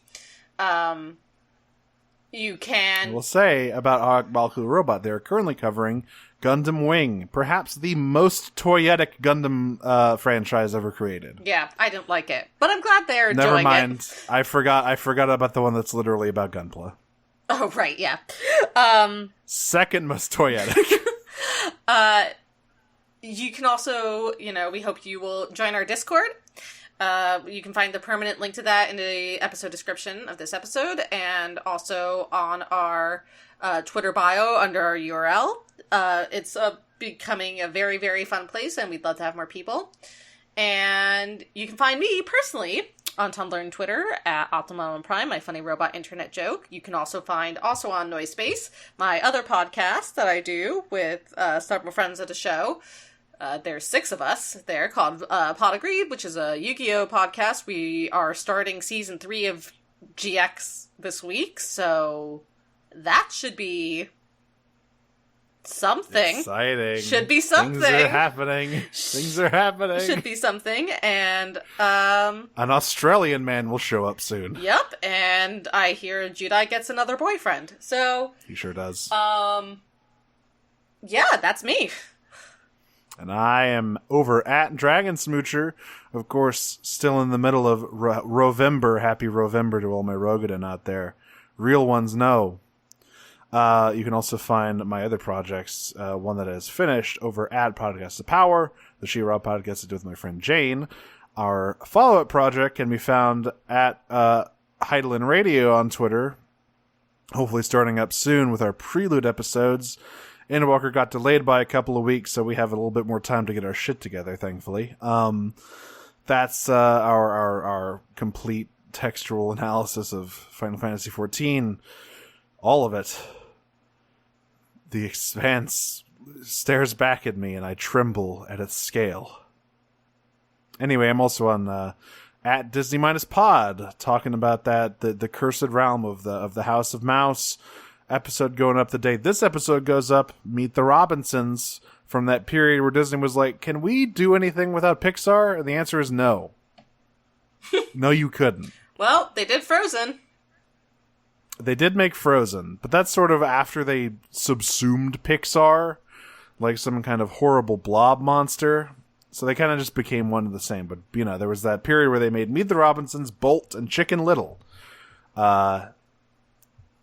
You can... We'll say about Wild Robot, they're currently covering Gundam Wing, perhaps the most toyetic Gundam franchise ever created. Yeah, I didn't like it, but I'm glad they're Never doing mind. it. I forgot about the one that's literally about Gunpla. Oh, right, yeah. Second most toyetic. You can also, we hope you will join our Discord. You can find the permanent link to that in the episode description of this episode, and also on our Twitter bio under our URL. It's becoming a very, very fun place, and we'd love to have more people. And you can find me personally on Tumblr and Twitter at Optimum Prime, my funny robot internet joke. You can also find on Noisepace, my other podcast that I do with several friends at the show. There's 6 of us there, called Pod Agreed, which is a Yu-Gi-Oh! Podcast. We are starting season 3 of GX this week, so that should be something. Exciting. Should be something. Things are happening. Things are happening. Should be something, and an Australian man will show up soon. Yep, and I hear Judith gets another boyfriend, so... He sure does. Yeah, that's me. And I am over at Dragon Smoocher, of course, still in the middle of Rovember. Happy Rovember to all my Rogadin out there. Real ones know. You can also find my other projects, one that is finished, over at Podcast of Power, the She-Ra podcast I do with my friend Jane. Our follow-up project can be found at Heidelin Radio on Twitter, hopefully starting up soon with our prelude episodes. Endwalker got delayed by a couple of weeks, so we have a little bit more time to get our shit together, thankfully. That's our complete textual analysis of Final Fantasy XIV. All of it. The Expanse stares back at me, and I tremble at its scale. Anyway, I'm also on at Disney-Pod, talking about the cursed realm of the House of Mouse episode going up the day this episode goes up. Meet the Robinsons, from that period where Disney was like, can we do anything without Pixar? And the answer is no. No, you couldn't. Well, they did Frozen. They did make Frozen, but that's sort of after they subsumed Pixar, like some kind of horrible blob monster. So they kind of just became one and the same. But, you know, there was that period where they made Meet the Robinsons, Bolt, and Chicken Little.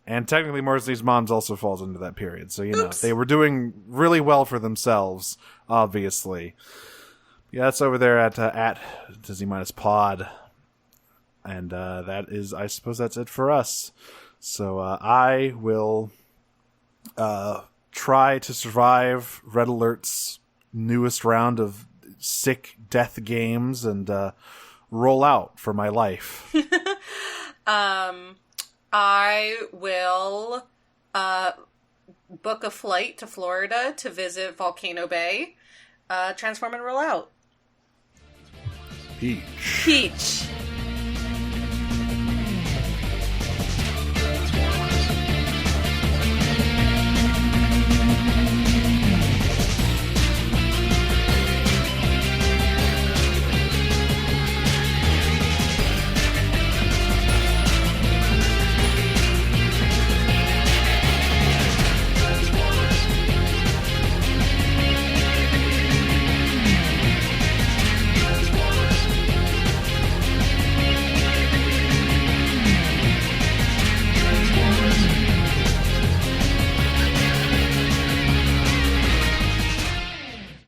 And technically Marsley's Moms also falls into that period. So, you know, they were doing really well for themselves, obviously. Yeah, that's over there at Disney-Pod. And that is, I suppose that's it for us. So I will try to survive Red Alert's newest round of sick death games and roll out for my life. I will book a flight to Florida to visit Volcano Bay, transform and roll out. Peach. Peach.